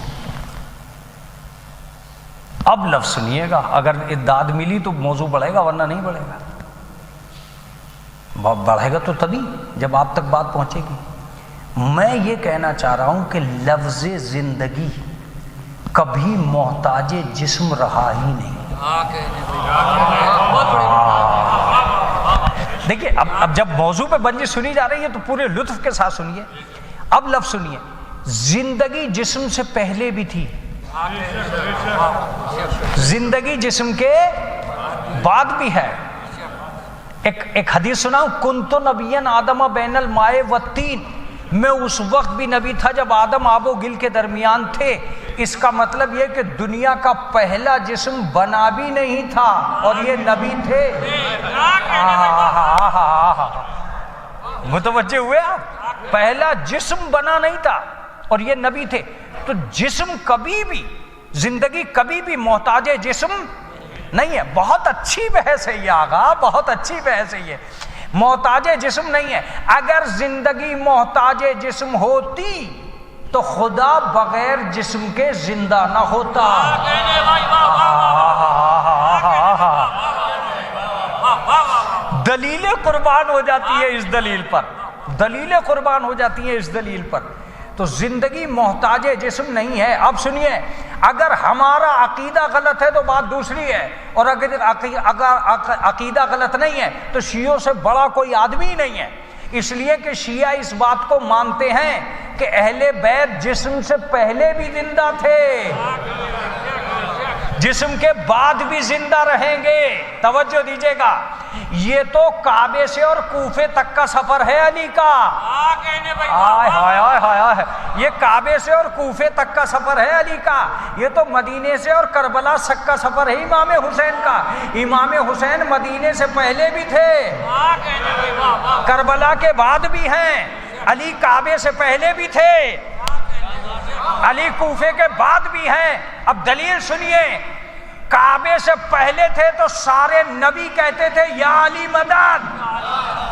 اب لفظ سنیے گا، اگر اعداد ملی تو موضوع بڑھے گا ورنہ نہیں بڑھے گا۔ بڑھے گا تو تبھی جب آپ تک بات پہنچے گی۔ میں یہ کہنا چاہ رہا ہوں کہ لفظ زندگی کبھی محتاج جسم رہا ہی نہیں۔ دیکھیے اب جب موضوع پہ بنجی سنی جا رہی ہے تو پورے لطف کے ساتھ سنیے۔ اب لفظ سنیے، زندگی جسم سے پہلے بھی تھی، زندگی جسم کے بعد بھی ہے۔ ایک حدیث سناؤں، کنت نبیًا آدم بین الماء والطین، میں اس وقت بھی نبی تھا جب آدم آب و گل کے درمیان تھے۔ اس کا مطلب یہ کہ دنیا کا پہلا جسم بنا بھی نہیں تھا اور یہ نبی تھے۔ متوجہ ہوئے آپ؟ پہلا جسم بنا نہیں تھا اور یہ نبی تھے۔ تو جسم کبھی بھی، زندگی کبھی بھی محتاج جسم نہیں ہے۔ بہت اچھی بحث ہے یہ آغا، بہت اچھی بحث ہے یہ۔ محتاج جسم نہیں ہے۔ اگر زندگی محتاج جسم ہوتی تو خدا بغیر جسم کے زندہ نہ ہوتا۔ دلیلیں قربان ہو جاتی ہے اس دلیل پر، دلیلیں قربان ہو جاتی ہیں اس دلیل پر۔ تو زندگی محتاج جسم نہیں ہے۔ اب سنیے، اگر ہمارا عقیدہ غلط ہے تو بات دوسری ہے، اور اگر عقیدہ غلط نہیں ہے تو شیعوں سے بڑا کوئی آدمی نہیں ہے۔ اس لیے کہ شیعہ اس بات کو مانتے ہیں کہ اہل بیت جسم سے پہلے بھی زندہ تھے، جسم کے بعد بھی زندہ رہیں گے۔ توجہ دیجیے گا، یہ تو کعبے سے اور کوفے تک کا سفر ہے علی کا۔ ہائے ہائے ہائے ہائے، یہ کعبے سے اور کوفے تک کا سفر ہے علی کا۔ یہ تو مدینے سے اور کربلا تک کا سفر ہے امام حسین کا۔ امام حسین مدینے سے پہلے بھی تھے، کربلا کے بعد بھی ہیں۔ علی کعبے سے پہلے بھی تھے، علی کوفے کے بعد بھی ہیں۔ اب دلیل سنیے، کعبے سے پہلے تھے تو سارے نبی کہتے تھے یا علی مدد،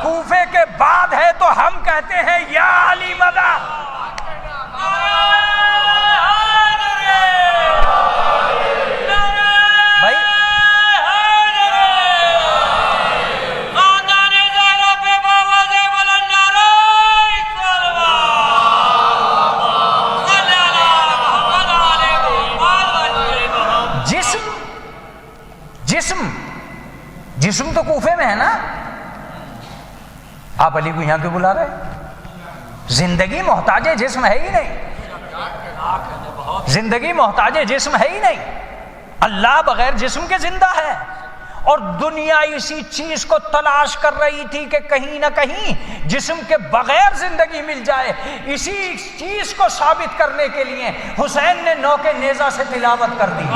کوفے کے بعد ہے تو ہم کہتے ہیں یا علی مدد۔ بھائی جسم تو کوفے میں ہے نا، آپ علی کو یہاں کیوں بلا رہے ہیں؟ زندگی محتاج جسم ہے ہی نہیں، زندگی محتاج جسم ہے ہی نہیں، اللہ بغیر جسم کے زندہ ہے، اور دنیا اسی چیز کو تلاش کر رہی تھی کہ کہیں نہ کہیں جسم کے بغیر زندگی مل جائے۔ اسی چیز کو ثابت کرنے کے لیے حسین نے نوک نیزہ سے تلاوت کر دی۔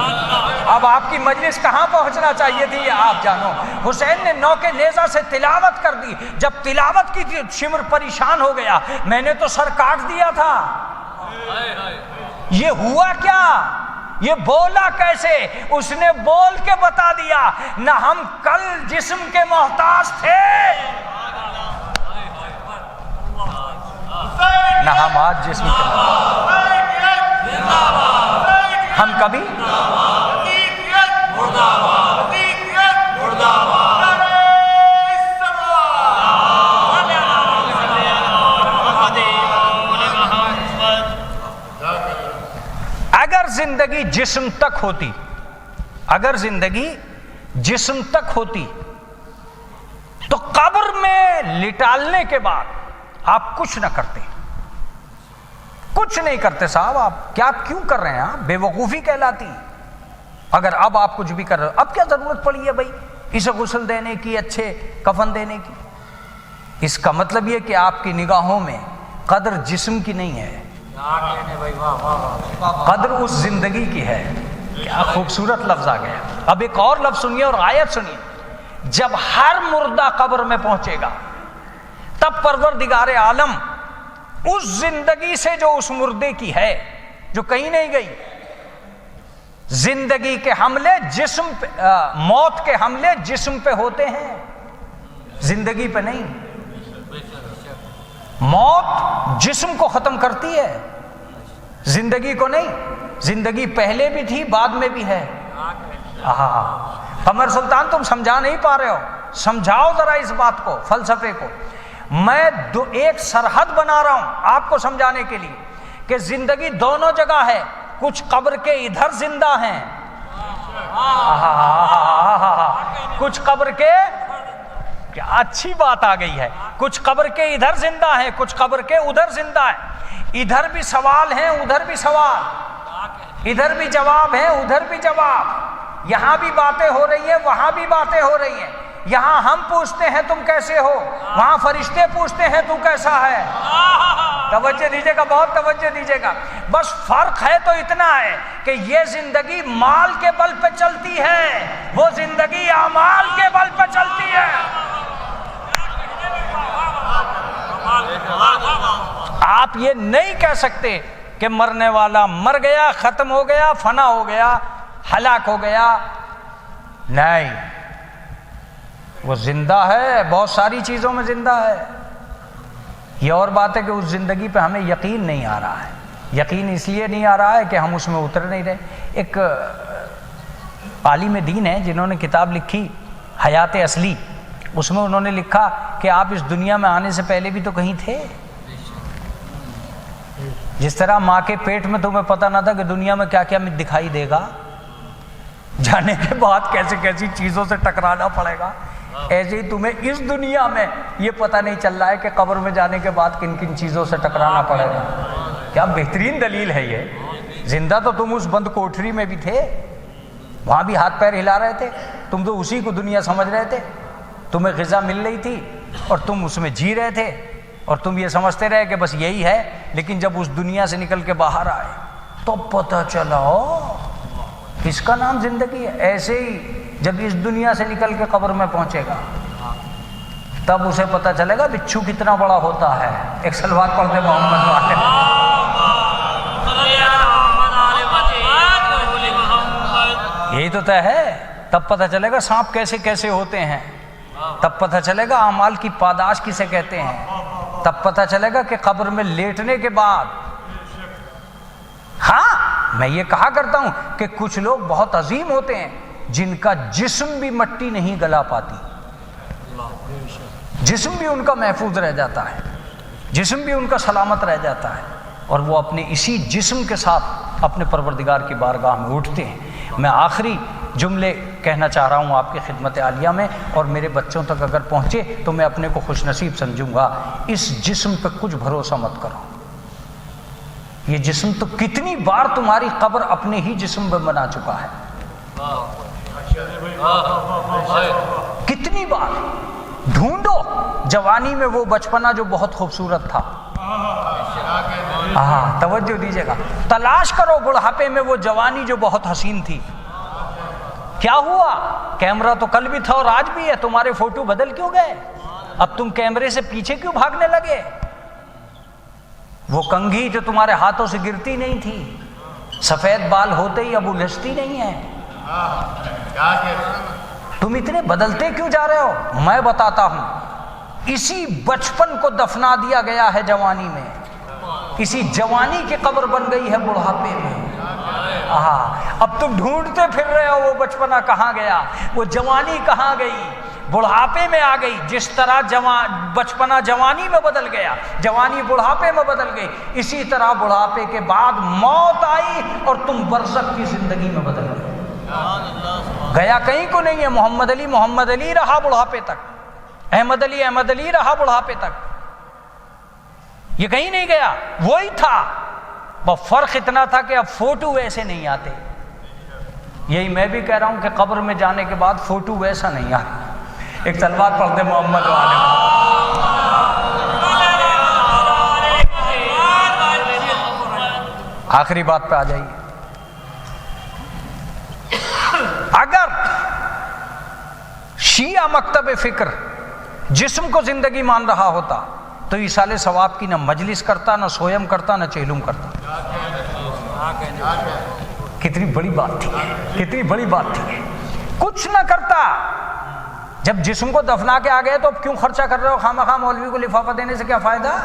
اب آپ کی مجلس کہاں پہنچنا چاہیے تھی یہ آپ جانو۔ حسین نے نوک نیزہ سے تلاوت کر دی۔ جب تلاوت کی شمر پریشان ہو گیا، میں نے تو سر کاٹ دیا تھا، یہ ہوا کیا، یہ بولا کیسے؟ اس نے بول کے بتا دیا، نہ ہم کل جسم کے محتاج تھے، نہ ہم آج جسم کے محتاج، ہم کبھی اگر زندگی جسم تک ہوتی، اگر زندگی جسم تک ہوتی تو قبر میں لٹالنے کے بعد آپ کچھ نہ کرتے، کچھ نہیں کرتے صاحب۔ آپ کیا کیوں کر رہے ہیں؟ آپ بے وقوفی کہلاتی۔ اگر اب آپ کچھ بھی کر رہے ہو، اب کیا ضرورت پڑی ہے بھائی اسے غسل دینے کی، اچھے کفن دینے کی؟ اس کا مطلب یہ کہ آپ کی نگاہوں میں قدر جسم کی نہیں ہے، قدر اس زندگی کی ہے۔ کیا خوبصورت لفظ آ گیا۔ اب ایک اور لفظ سنیے اور آیت سنیے، جب ہر مردہ قبر میں پہنچے گا تب پروردگار عالم اس زندگی سے جو اس مردے کی ہے، جو کہیں نہیں گئی، زندگی کے حملے جسم پہ، موت کے حملے جسم پہ ہوتے ہیں، زندگی پہ نہیں۔ موت جسم کو ختم کرتی ہے، زندگی کو نہیں۔ زندگی پہلے بھی تھی، بعد میں بھی ہے۔ قمر سلطان تم سمجھا نہیں پا رہے ہو، سمجھاؤ ذرا اس بات کو، فلسفے کو۔ میں ایک سرحد بنا رہا ہوں آپ کو سمجھانے کے لیے کہ زندگی دونوں جگہ ہے، کچھ قبر کے ادھر زندہ ہیں، کچھ قبر کے، کیا اچھی بات آ گئی ہے، کچھ قبر کے ادھر زندہ ہیں، کچھ قبر کے ادھر زندہ ہیں۔ ادھر بھی سوال ہیں، ادھر بھی سوال، ادھر بھی جواب ہیں، ادھر بھی جواب، یہاں بھی باتیں ہو رہی ہیں، وہاں بھی باتیں ہو رہی ہیں۔ یہاں ہم پوچھتے ہیں تم کیسے ہو، وہاں فرشتے پوچھتے ہیں تو کیسا ہے۔ توجہ دیجیے گا، بہت توجہ دیجیے گا۔ بس فرق ہے تو اتنا ہے کہ یہ زندگی مال کے بل پہ چلتی ہے، وہ زندگی اعمال کے بل پہ چلتی ہے۔ آپ یہ نہیں کہہ سکتے کہ مرنے والا مر گیا، ختم ہو گیا، فنا ہو گیا، ہلاک ہو گیا، نہیں، وہ زندہ ہے، بہت ساری چیزوں میں زندہ ہے۔ یہ اور بات ہے کہ اس زندگی پہ ہمیں یقین نہیں آ رہا ہے۔ یقین اس لیے نہیں آ رہا ہے کہ ہم اس میں اتر نہیں رہے۔ ایک عالم دین ہے جنہوں نے کتاب لکھی حیات اصلی، اس میں انہوں نے لکھا کہ آپ اس دنیا میں آنے سے پہلے بھی تو کہیں تھے۔ جس طرح ماں کے پیٹ میں تمہیں پتہ نہ تھا کہ دنیا میں کیا کیا دکھائی دے گا، جانے کے بعد کیسی کیسی چیزوں سے ٹکرانا پڑے گا، ایسے ہی تمہیں اس دنیا میں یہ پتہ نہیں چل رہا ہے کہ قبر میں جانے کے بعد کن کن چیزوں سے ٹکرانا پڑے گا۔ کیا بہترین دلیل ہے یہ۔ زندہ تو تم اس بند کوٹری میں بھی تھے، وہاں بھی ہاتھ پیر ہلا رہے تھے، تم تو اسی کو دنیا سمجھ رہے تھے، تمہیں غذا مل رہی تھی اور تم اس میں جی رہے تھے، اور تم یہ سمجھتے رہے کہ بس یہی ہے۔ لیکن جب اس دنیا سے نکل کے باہر آئے تو پتہ چلا اس کا نام زندگی ہے۔ ایسے ہی جب اس دنیا سے نکل کے قبر میں پہنچے گا تب اسے پتہ چلے گا بچھو کتنا بڑا ہوتا ہے۔ ایک صلوات پڑھ دے محمد والے۔ یہی تو طے ہے۔ تب پتہ چلے گا سانپ کیسے کیسے ہوتے ہیں، تب پتہ چلے گا اعمال کی پاداش کسے کہتے ہیں، تب پتہ چلے گا کہ قبر میں لیٹنے کے بعد۔ ہاں میں یہ کہا کرتا ہوں کہ کچھ لوگ بہت عظیم ہوتے ہیں جن کا جسم بھی مٹی نہیں گلا پاتی، جسم بھی ان کا محفوظ رہ جاتا ہے، جسم بھی ان کا سلامت رہ جاتا ہے، اور وہ اپنے اسی جسم کے ساتھ اپنے پروردگار کی بارگاہ میں اٹھتے ہیں۔ میں آخری جملے کہنا چاہ رہا ہوں آپ کی خدمت عالیہ میں، اور میرے بچوں تک اگر پہنچے تو میں اپنے کو خوش نصیب سمجھوں گا۔ اس جسم پہ کچھ بھروسہ مت کرو، یہ جسم تو کتنی بار تمہاری قبر اپنے ہی جسم میں بنا چکا ہے، کتنی بار۔ ڈھونڈو جوانی میں وہ بچپنا جو بہت خوبصورت تھا، ہاں توجہ دیجیے گا، تلاش کرو بڑھاپے میں وہ جوانی جو بہت حسین تھی۔ کیا ہوا؟ کیمرہ تو کل بھی تھا اور آج بھی ہے، تمہارے فوٹو بدل کیوں گئے؟ اب تم کیمرے سے پیچھے کیوں بھاگنے لگے؟ وہ کنگھی جو تمہارے ہاتھوں سے گرتی نہیں تھی، سفید بال ہوتے ہی اب الجھتی نہیں ہے، تم اتنے بدلتے کیوں جا رہے ہو؟ میں بتاتا ہوں، اسی بچپن کو دفنا دیا گیا ہے جوانی میں، اسی جوانی کی قبر بن گئی ہے بڑھاپے میں۔ اب تم ڈھونڈتے پھر رہے ہو وہ بچپنا کہاں گیا، وہ جوانی کہاں گئی، بڑھاپے میں آ گئی۔ جس طرح بچپنا جوانی میں بدل گیا، جوانی بڑھاپے میں بدل گئی، اسی طرح بڑھاپے کے بعد موت آئی اور تم برزخ کی زندگی میں بدل گئے۔ گیا کہیں کو نہیں ہے، محمد علی رہا بڑھاپے تک، احمد علی رہا بڑھاپے تک، یہ کہیں نہیں گیا، وہی تھا، بس فرق اتنا تھا کہ اب فوٹو ویسے نہیں آتے۔ یہی میں بھی کہہ رہا ہوں کہ قبر میں جانے کے بعد فوٹو ویسا نہیں آتا۔ ایک تلوار پڑھ دے محمد والے۔ آخری بات پہ آ جائیے، اگر شیعہ مکتب فکر جسم کو زندگی مان رہا ہوتا تو ایصال ثواب کی نہ مجلس کرتا، نہ سویم کرتا، نہ چہلم کرتا۔ کتنی بڑی بات تھی، کتنی بڑی بات تھی، کچھ نہ کرتا۔ جب جسم کو دفنا کے آ گئے تو اب کیوں خرچہ کر رہے ہو خواہ مولوی کو لفافہ دینے سے؟ کیا فائدہ؟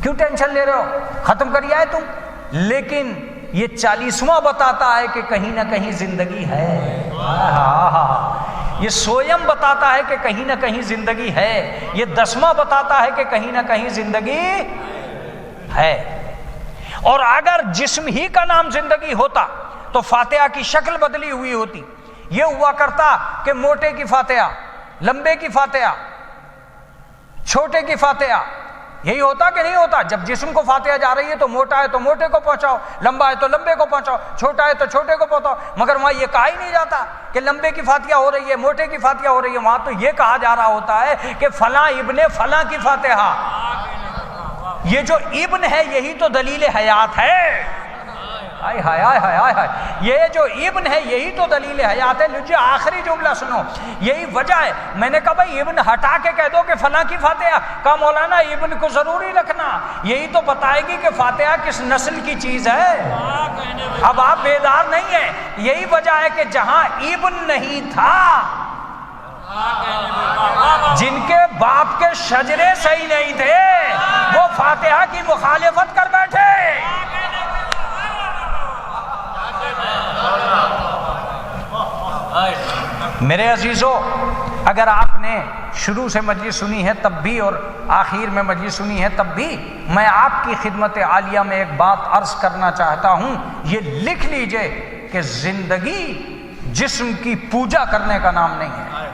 کیوں ٹینشن لے رہے ہو؟ ختم کر آئے تم۔ لیکن یہ 40واں بتاتا ہے کہ کہیں نہ کہیں زندگی ہے، یہ سویم بتاتا ہے کہ کہیں نہ کہیں زندگی ہے، یہ 10واں بتاتا ہے کہ کہیں نہ کہیں زندگی ہے۔ اور اگر جسم ہی کا نام زندگی ہوتا تو فاتحہ کی شکل بدلی ہوئی ہوتی، یہ ہوا کرتا کہ موٹے کی فاتحہ، لمبے کی فاتحہ، چھوٹے کی فاتحہ، یہی ہوتا کہ نہیں ہوتا؟ جب جسم کو فاتحہ جا رہی ہے تو موٹا ہے تو موٹے کو پہنچاؤ، لمبا ہے تو لمبے کو پہنچاؤ، چھوٹا ہے تو چھوٹے کو پہنچاؤ، مگر وہاں یہ کہا ہی نہیں جاتا کہ لمبے کی فاتحہ ہو رہی ہے، موٹے کی فاتحہ ہو رہی ہے، وہاں تو یہ کہا جا رہا ہوتا ہے کہ فلاں ابن فلاں کی فاتحہ۔ یہ جو ابن ہے یہی تو دلیل حیات ہے، یہ جو ابن ہے یہی تو دلیل حیات ہے۔ لیجیے آخری جملہ سنو، یہی وجہ ہے میں نے کہا بھائی ابن ہٹا کے کہہ دو کہ فلاں کی فاتحہ، کہا مولانا ابن کو ضروری رکھنا، یہی تو بتائے گی کہ فاتحہ کس نسل کی چیز ہے۔ اب آپ بیدار نہیں ہیں، یہی وجہ ہے کہ جہاں ابن نہیں تھا، جن کے باپ کے شجرے صحیح نہیں تھے، وہ فاتحہ کی مخالفت کر بیٹھے۔ میرے عزیزو، اگر آپ نے شروع سے مجلس سنی ہے تب بھی اور آخر میں مجلس سنی ہے تب بھی، میں آپ کی خدمت عالیہ میں ایک بات عرض کرنا چاہتا ہوں، یہ لکھ لیجئے کہ زندگی جسم کی پوجا کرنے کا نام نہیں ہے،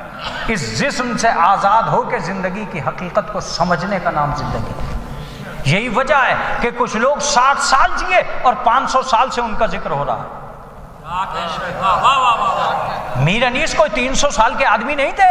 اس جسم سے آزاد ہو کے زندگی کی حقیقت کو سمجھنے کا نام زندگی ہے۔ یہی وجہ ہے کہ کچھ لوگ 60 سال جیے اور 500 سال سے ان کا ذکر ہو رہا ہے۔ میر انیس کوئی 300 سال کے آدمی نہیں تھے،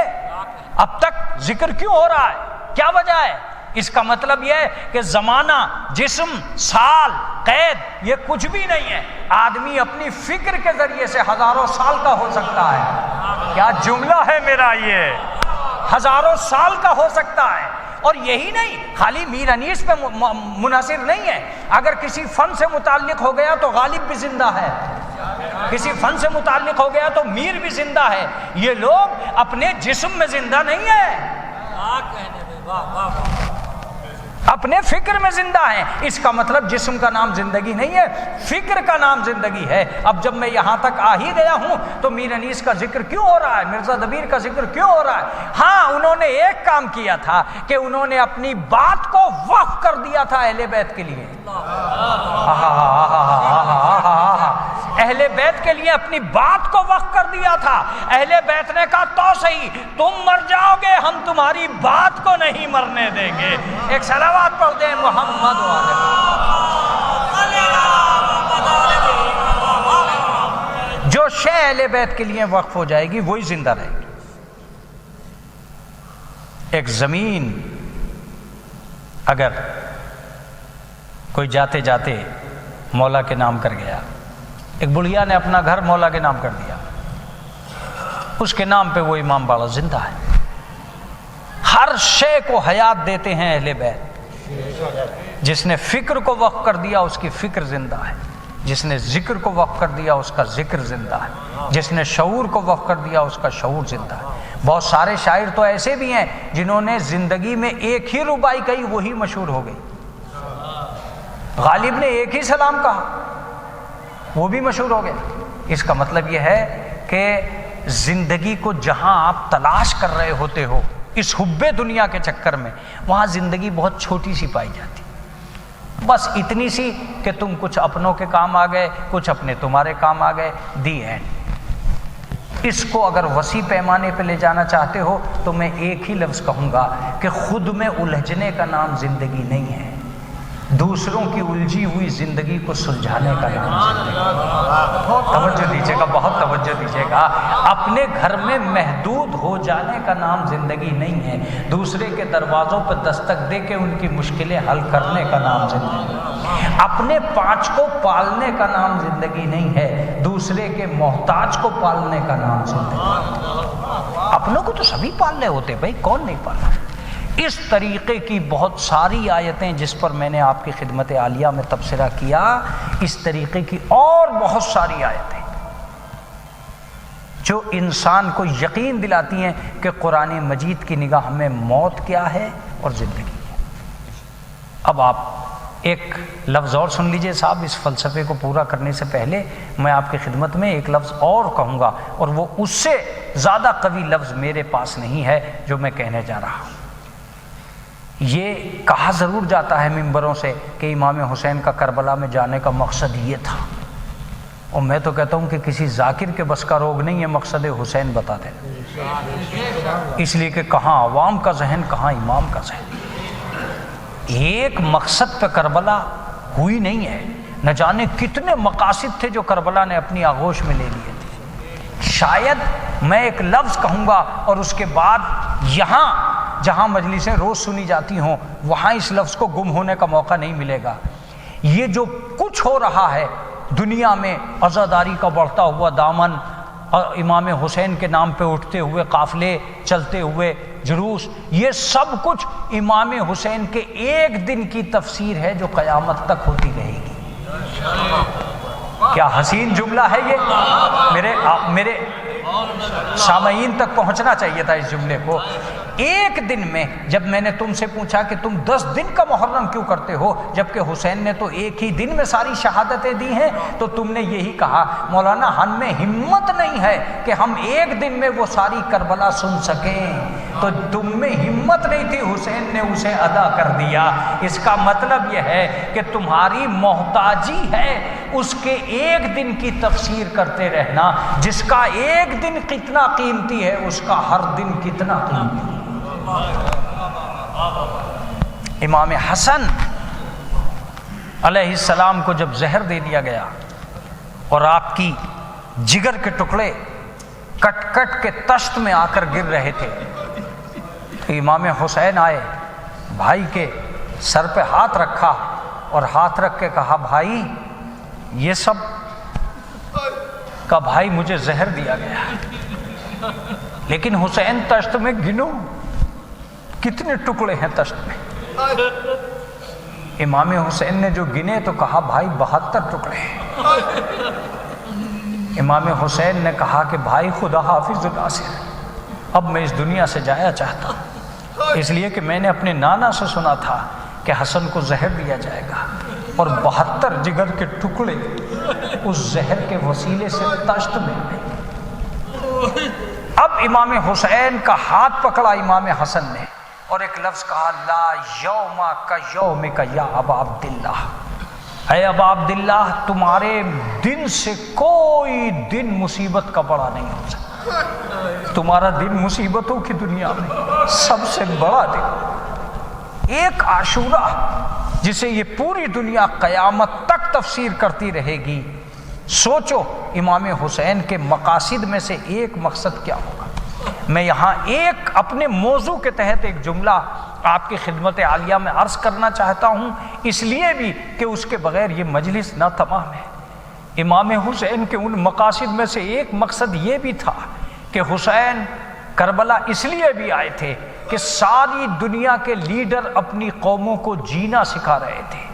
اب تک ذکر کیوں ہو رہا ہے؟ کیا وجہ ہے؟ اس کا مطلب یہ ہے کہ زمانہ، جسم، سال، قید یہ کچھ بھی نہیں ہے، آدمی اپنی فکر کے ذریعے سے ہزاروں سال کا ہو سکتا ہے۔ کیا جملہ ہے میرا یہ، ہزاروں سال کا ہو سکتا ہے۔ اور یہی نہیں، خالی میر انیس پہ منحصر نہیں ہے، اگر کسی فن سے متعلق ہو گیا تو غالب بھی زندہ ہے، کسی فن سے متعلق ہو گیا تو میر بھی زندہ ہے۔ یہ لوگ اپنے جسم میں زندہ نہیں ہیں، اپنے فکر میں زندہ ہیں۔ اس کا مطلب جسم کا نام زندگی نہیں ہے، فکر کا نام زندگی ہے۔ اب جب میں یہاں تک آ ہی گیا ہوں تو میر انیس کا ذکر کیوں ہو رہا ہے، مرزا دبیر کا ذکر کیوں ہو رہا ہے؟ ہاں، انہوں نے ایک کام کیا تھا کہ انہوں نے اپنی بات کو وقف کر دیا تھا اہل بیت کے لیے۔ اہل بیت کے لیے اپنی بات کو وقف کر دیا تھا۔ اہل بیت نے کہا تو صحیح، تم مر جاؤ گے، ہم تمہاری بات کو نہیں مرنے دیں گے۔ ایک صلوات پڑھ دیں محمد جو شے اہل بیت کے لیے وقف ہو جائے گی وہی زندہ رہے گی۔ ایک زمین اگر کوئی جاتے جاتے مولا کے نام کر گیا، ایک بڑھیا نے اپنا گھر مولا کے نام کر دیا، اس کے نام پہ وہ امام باڑا زندہ ہے۔ ہر شے کو حیات دیتے ہیں اہل بیت۔ جس نے فکر کو وقف کر دیا اس کی فکر زندہ ہے، جس نے ذکر کو وقف کر دیا اس کا ذکر زندہ ہے، جس نے شعور کو وقف کر دیا اس کا شعور زندہ ہے۔ بہت سارے شاعر تو ایسے بھی ہیں جنہوں نے زندگی میں ایک ہی ربائی کہی، وہی مشہور ہو گئی۔ غالب نے ایک ہی سلام کہا، وہ بھی مشہور ہو گیا۔ اس کا مطلب یہ ہے کہ زندگی کو جہاں آپ تلاش کر رہے ہوتے ہو اس حب دنیا کے چکر میں، وہاں زندگی بہت چھوٹی سی پائی جاتی، بس اتنی سی کہ تم کچھ اپنوں کے کام آ گئے، کچھ اپنے تمہارے کام آ گئے، دی اینڈ۔ اس کو اگر وسیع پیمانے پہ لے جانا چاہتے ہو تو میں ایک ہی لفظ کہوں گا کہ خود میں الجھنے کا نام زندگی نہیں ہے، دوسروں کی الجھی ہوئی زندگی کو سلجھانے کا نام زندگی ہے۔ توجہ دیجیے گا، بہت توجہ دیجیے گا۔ اپنے گھر میں محدود ہو جانے کا نام زندگی نہیں ہے، دوسرے کے دروازوں پہ دستک دے کے ان کی مشکلیں حل کرنے کا نام زندگی ہے۔ اپنے پانچ کو پالنے کا نام زندگی نہیں ہے، دوسرے کے محتاج کو پالنے کا نام زندگی ہے۔ اپنوں کو تو سبھی پال رہے ہوتے بھائی، کون نہیں پالا؟ اس طریقے کی بہت ساری آیتیں جس پر میں نے آپ کی خدمت عالیہ میں تبصرہ کیا، اس طریقے کی اور بہت ساری آیتیں جو انسان کو یقین دلاتی ہیں کہ قرآن مجید کی نگاہ میں موت کیا ہے اور زندگی ہے۔ اب آپ ایک لفظ اور سن لیجئے صاحب، اس فلسفے کو پورا کرنے سے پہلے میں آپ کی خدمت میں ایک لفظ اور کہوں گا، اور وہ اس سے زیادہ قوی لفظ میرے پاس نہیں ہے جو میں کہنے جا رہا ہوں۔ یہ کہا ضرور جاتا ہے ممبروں سے کہ امام حسین کا کربلا میں جانے کا مقصد یہ تھا، اور میں تو کہتا ہوں کہ کسی ذاکر کے بس کا روگ نہیں ہے مقصد حسین بتا دینا، اس لیے کہ کہاں عوام کا ذہن کہاں امام کا ذہن۔ ایک مقصد پہ کربلا ہوئی نہیں ہے، نہ جانے کتنے مقاصد تھے جو کربلا نے اپنی آغوش میں لے لیے تھے۔ شاید میں ایک لفظ کہوں گا اور اس کے بعد یہاں جہاں مجلسیں روز سنی جاتی ہوں وہاں اس لفظ کو گم ہونے کا موقع نہیں ملے گا۔ یہ جو کچھ ہو رہا ہے دنیا میں، عزاداری کا بڑھتا ہوا دامن، اور امام حسین کے نام پہ اٹھتے ہوئے قافلے، چلتے ہوئے جلوس، یہ سب کچھ امام حسین کے ایک دن کی تفسیر ہے جو قیامت تک ہوتی رہے گی۔ کیا حسین جملہ ہے یہ، میرے سامعین تک پہنچنا چاہیے تھا اس جملے کو۔ ایک دن میں جب میں نے تم سے پوچھا کہ تم 10 دن کا محرم کیوں کرتے ہو جبکہ حسین نے تو ایک ہی دن میں ساری شہادتیں دی ہیں، تو تم نے یہی کہا مولانا ہم میں ہمت نہیں ہے کہ ہم ایک دن میں وہ ساری کربلا سن سکیں، تو تم میں ہمت نہیں تھی، حسین نے اسے ادا کر دیا۔ اس کا مطلب یہ ہے کہ تمہاری محتاجی ہے اس کے ایک دن کی تفسیر کرتے رہنا، جس کا ایک دن کتنا قیمتی ہے اس کا ہر دن کتنا قیمتی ہے۔ امام حسن علیہ السلام کو جب زہر دے دیا گیا اور آپ کی جگر کے ٹکڑے کٹ کٹ کے تشت میں آ کر گر رہے تھے، تو امام حسین آئے، بھائی کے سر پہ ہاتھ رکھا اور ہاتھ رکھ کے کہا بھائی یہ سب کا بھائی مجھے زہر دیا گیا، لیکن حسین تشت میں گنو کتنے ٹکڑے ہیں تشت میں۔ امام حسین نے جو گنے تو کہا بھائی 72 ٹکڑے ہیں۔ امام حسین نے کہا کہ بھائی خدا حافظ الناصر، اب میں اس دنیا سے جایا چاہتا ہوں، اس لیے کہ میں نے اپنے نانا سے سنا تھا کہ حسن کو زہر دیا جائے گا، اور 72 جگر کے ٹکڑے اس زہر کے وسیلے سے تشت میں آئے۔ اب امام حسین کا ہاتھ پکڑا امام حسن نے اور ایک لفظ کہا لا یوم کا یوم کا یا ابا عبداللہ، اے ابا عبداللہ تمہارے دن سے کوئی دن مصیبت کا بڑا نہیں ہو سکتا، تمہارا دن مصیبتوں کی دنیا میں سب سے بڑا دن ایک عاشورہ جسے یہ پوری دنیا قیامت تک تفسیر کرتی رہے گی۔ سوچو امام حسین کے مقاصد میں سے ایک مقصد کیا ہوگا۔ میں یہاں ایک اپنے موضوع کے تحت ایک جملہ آپ کی خدمت عالیہ میں عرض کرنا چاہتا ہوں، اس لیے بھی کہ اس کے بغیر یہ مجلس نہ تمام ہے۔ امام حسین کے ان مقاصد میں سے ایک مقصد یہ بھی تھا کہ حسین کربلا اس لیے بھی آئے تھے کہ ساری دنیا کے لیڈر اپنی قوموں کو جینا سکھا رہے تھے،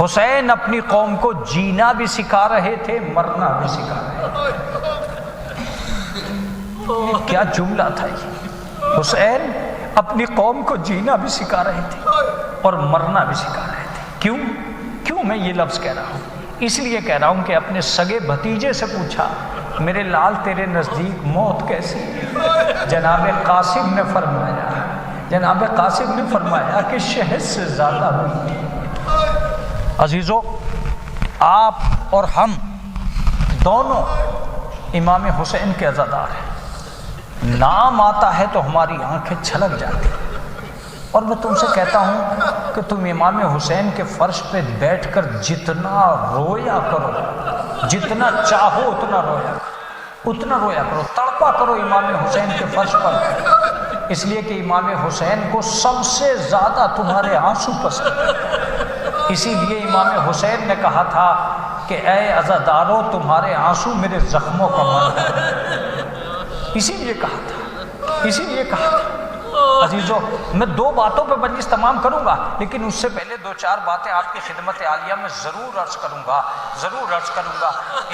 حسین اپنی قوم کو جینا بھی سکھا رہے تھے، مرنا بھی سکھا رہے تھے۔ کیا جملہ تھا یہ! حسین اپنی قوم کو جینا بھی سکھا رہے تھے اور مرنا بھی سکھا رہے تھے۔ کیوں میں یہ لفظ کہہ رہا ہوں؟ اس لیے کہہ رہا ہوں کہ اپنے سگے بھتیجے سے پوچھا، میرے لال تیرے نزدیک موت کیسی ہے؟ جناب قاسم نے فرمایا کہ شہد سے زیادہ ہوئی۔ عزیزو، آپ اور ہم دونوں امام حسین کے عزادار ہیں، نام آتا ہے تو ہماری آنکھیں چھلک جاتی ہیں، اور میں تم سے کہتا ہوں کہ تم امام حسین کے فرش پہ بیٹھ کر جتنا رویا کرو، جتنا چاہو اتنا رویا کرو، تڑپا کرو امام حسین کے فرش پر، اس لیے کہ امام حسین کو سب سے زیادہ تمہارے آنسو پسند ہیں۔ اسی لیے امام حسین نے کہا تھا کہ اے عزادارو تمہارے آنسو میرے زخموں کا مرہم ہے، اسی لیے کہا تھا۔ عزیزو، میں دو باتوں پہ مجلس تمام کروں گا، لیکن اس سے پہلے دو چار باتیں آپ کی خدمت عالیہ میں ضرور عرض کروں گا۔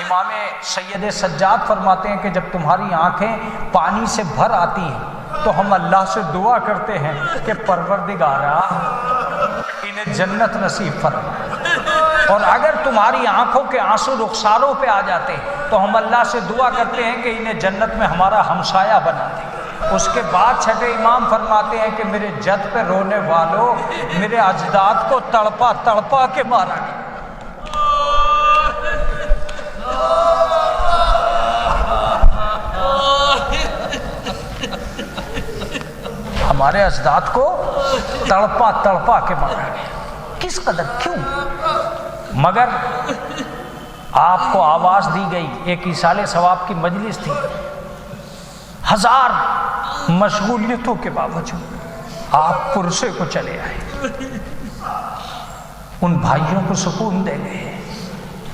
امام سید سجاد فرماتے ہیں کہ جب تمہاری آنکھیں پانی سے بھر آتی ہیں تو ہم اللہ سے دعا کرتے ہیں کہ پروردگارا انہیں جنت نصیب فرما، اور اگر تمہاری آنکھوں کے آنسو رخساروں پہ آ جاتے تو ہم اللہ سے دعا کرتے ہیں کہ انہیں جنت میں ہمارا ہمسایہ بنا دے۔ اس کے بعد چھٹے امام فرماتے ہیں کہ میرے جد پہ رونے والوں، میرے اجداد کو تڑپا تڑپا کے مارا گیا۔ ہمارے اجداد کو تڑپا تڑپا کے مارا گیا۔ کس قدر، کیوں؟ مگر آپ کو آواز دی گئی، ایک ایصال ثواب کی مجلس تھی، ہزار مشغولیتوں کے باوجود آپ پرسے کو چلے آئے، ان بھائیوں کو سکون دیں گے،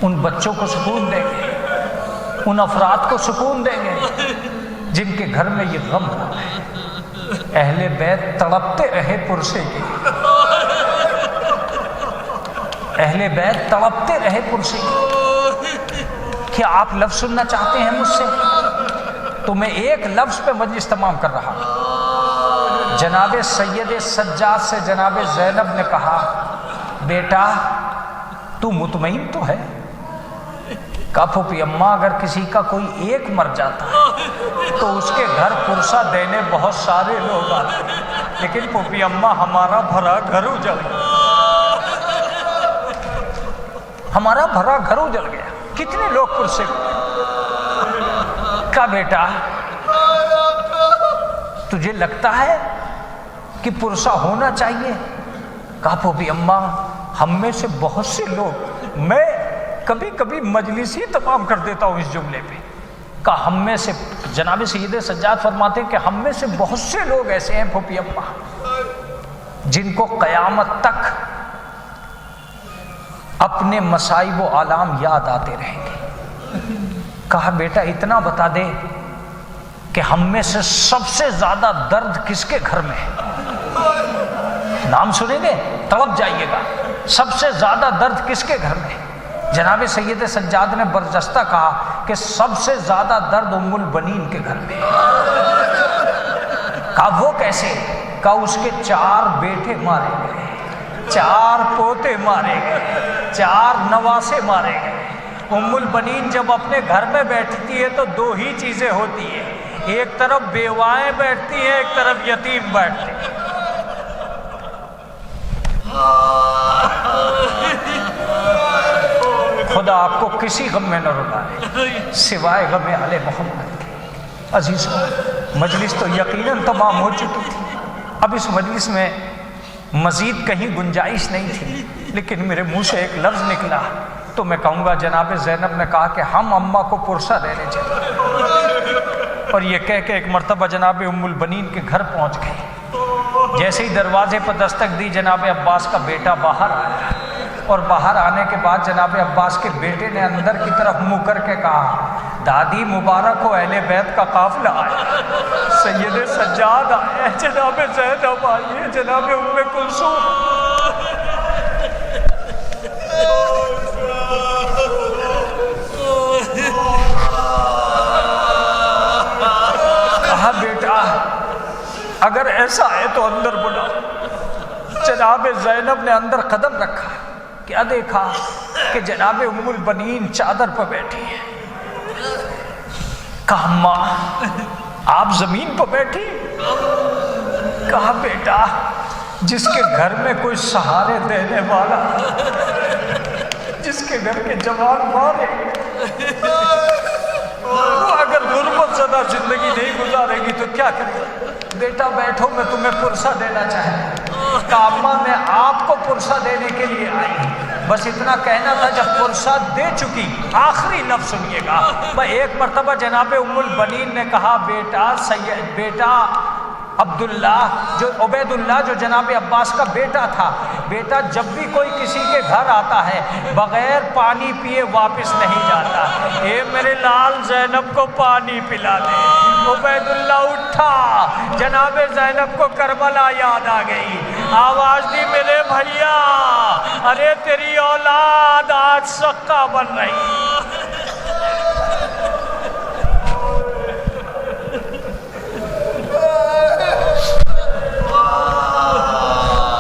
ان بچوں کو سکون دیں گے، ان افراد کو سکون دیں گے جن کے گھر میں یہ غم ہو ہے۔ اہل بیت تڑپتے رہے پرسے کے، اہل بیت تڑپتے رہے پرسے کے۔ کیا آپ لفظ سننا چاہتے ہیں مجھ سے؟ تو میں ایک لفظ پہ مجلس تمام کر رہا ہوں۔ جناب سید سجاد سے جناب زینب نے کہا، بیٹا تو مطمئن تو ہے؟ کہا پھوپھی اماں اگر کسی کا کوئی ایک مر جاتا ہے تو اس کے گھر پرسہ دینے بہت سارے لوگ آتے ہیں، لیکن پھوپھی اماں ہمارا بھرا گھر اجڑ گیا، ہمارا بھرا گھر اجڑ گیا، کتنے لوگ پرسے کو۔ کہا بیٹا تجھے لگتا ہے کہ پرسہ ہونا چاہیے؟ کہا پھوپھی اماں ہم میں سے بہت سے لوگ، میں کبھی کبھی مجلس ہی تمام کر دیتا ہوں اس جملے پہ۔ کہا ہم میں سے، جناب سید سجاد فرماتے ہیں کہ ہم میں سے بہت سے لوگ ایسے ہیں پھوپھی اماں جن کو قیامت تک اپنے مصائب و آلام یاد آتے رہیں گے۔ کہا بیٹا اتنا بتا دے کہ ہم میں سے سب سے زیادہ درد کس کے گھر میں ہے؟ نام سنیں گے تڑپ جائیے گا، سب سے زیادہ درد کس کے گھر میں ہے؟ جناب سید سجاد نے برجستہ کہا کہ سب سے زیادہ درد ام البنین کے گھر میں ہے۔ کہا وہ کیسے؟ کہا اس کے 4 بیٹے مارے گئے، 4 پوتے مارے گئے، 4 نواسے مارے گئے۔ ام البنین جب اپنے گھر میں بیٹھتی ہے تو 2 ہی چیزیں ہوتی ہیں، ایک طرف بیوائیں بیٹھتی ہیں، ایک طرف یتیم بیٹھتے ہیں۔ خدا آپ کو کسی غم میں نہ رلائے سوائے غم آل محمد کے۔ عزیزوں، مجلس تو یقیناً تمام ہو چکی تھی، اب اس مجلس میں مزید کہیں گنجائش نہیں تھی، لیکن میرے منہ سے ایک لفظ نکلا تو میں کہوں گا جناب زینب نے کہا کہ ہم اماں کو پرسہ دینے چلے، اور یہ کہہ کے ایک مرتبہ جناب ام البنین کے گھر پہنچ گئی۔ جیسے ہی دروازے پر دستک دی جناب عباس کا بیٹا باہر آیا، اور باہر آنے کے بعد جناب عباس کے بیٹے نے اندر کی طرف منہ کر کے کہا دادی مبارک ہو، اہل بیت کا قافلہ آیا، سید سجاد آئے، جناب زینب آئی ہے، جناب ام کلثوم۔ کہا بیٹا اگر ایسا ہے تو اندر بلا۔ جناب زینب نے اندر قدم رکھا، کیا دیکھا کہ جناب ام البنین چادر پر بیٹھی ہے۔ کہا ماں آپ زمین پر بیٹھی؟ کہا بیٹا جس کے گھر میں کوئی سہارے دینے والا، جس کے گھر کے جوان مارے، وہ اگر غربت زدہ زندگی نہیں گزارے گی تو کیا کرے گا؟ بیٹا بیٹھو، میں تمہیں پرسہ دینا چاہتا ہوں۔ کہا اماں میں آپ کو پرسہ دینے کے لیے آئی، بس اتنا کہنا تھا۔ جب پرسہ دے چکی، آخری لفظ سنیے گا، میں ایک مرتبہ جناب ام البنین نے کہا بیٹا عبداللہ جو عبید اللہ جو جناب عباس کا بیٹا تھا، بیٹا جب بھی کوئی کسی کے گھر آتا ہے بغیر پانی پیے واپس نہیں جاتا، اے میرے لال زینب کو پانی پلا دے۔ عبید اللہ اٹھا، جناب زینب کو کربلا یاد آ گئی، آواز دی میرے بھیا ارے تیری اولاد آج سقہ بن رہی۔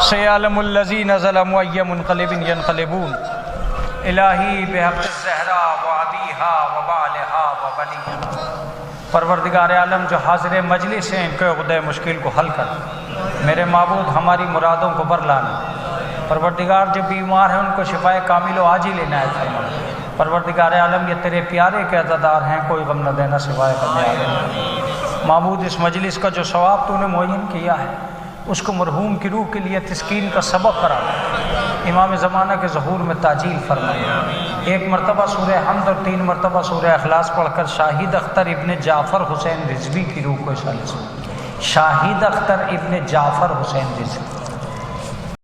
سیعلم الذین ظلموا ای منقلب ینقلبون الہی بحق الزہرا وعبیہا وبالہا وبنیہا۔ پروردگار عالم جو حاضر مجلس ہیں ان کے عقدۂ مشکل کو حل کر، میرے معبود ہماری مرادوں کو بر لانا۔ پروردگار جو بیمار ہیں ان کو شفائے کامل و عاجل عنایت فرما۔ پروردگار عالم یہ تیرے پیارے کے عزادار ہیں، کوئی غم نہ دینا سوائے غم عالم۔ معبود اس مجلس کا جو ثواب تو نے معین کیا ہے اس کو مرحوم کی روح کے لیے تسکین کا سبب قرار دے، امام زمانہ کے ظہور میں تعجیل فرمائے۔ ایک مرتبہ سورہ حمد اور 3 مرتبہ سورہ اخلاص پڑھ کر شاہد اختر ابن جعفر حسین رضوی کی روح کو اشارے سے، شاہد اختر ابن جعفر حسین رضوی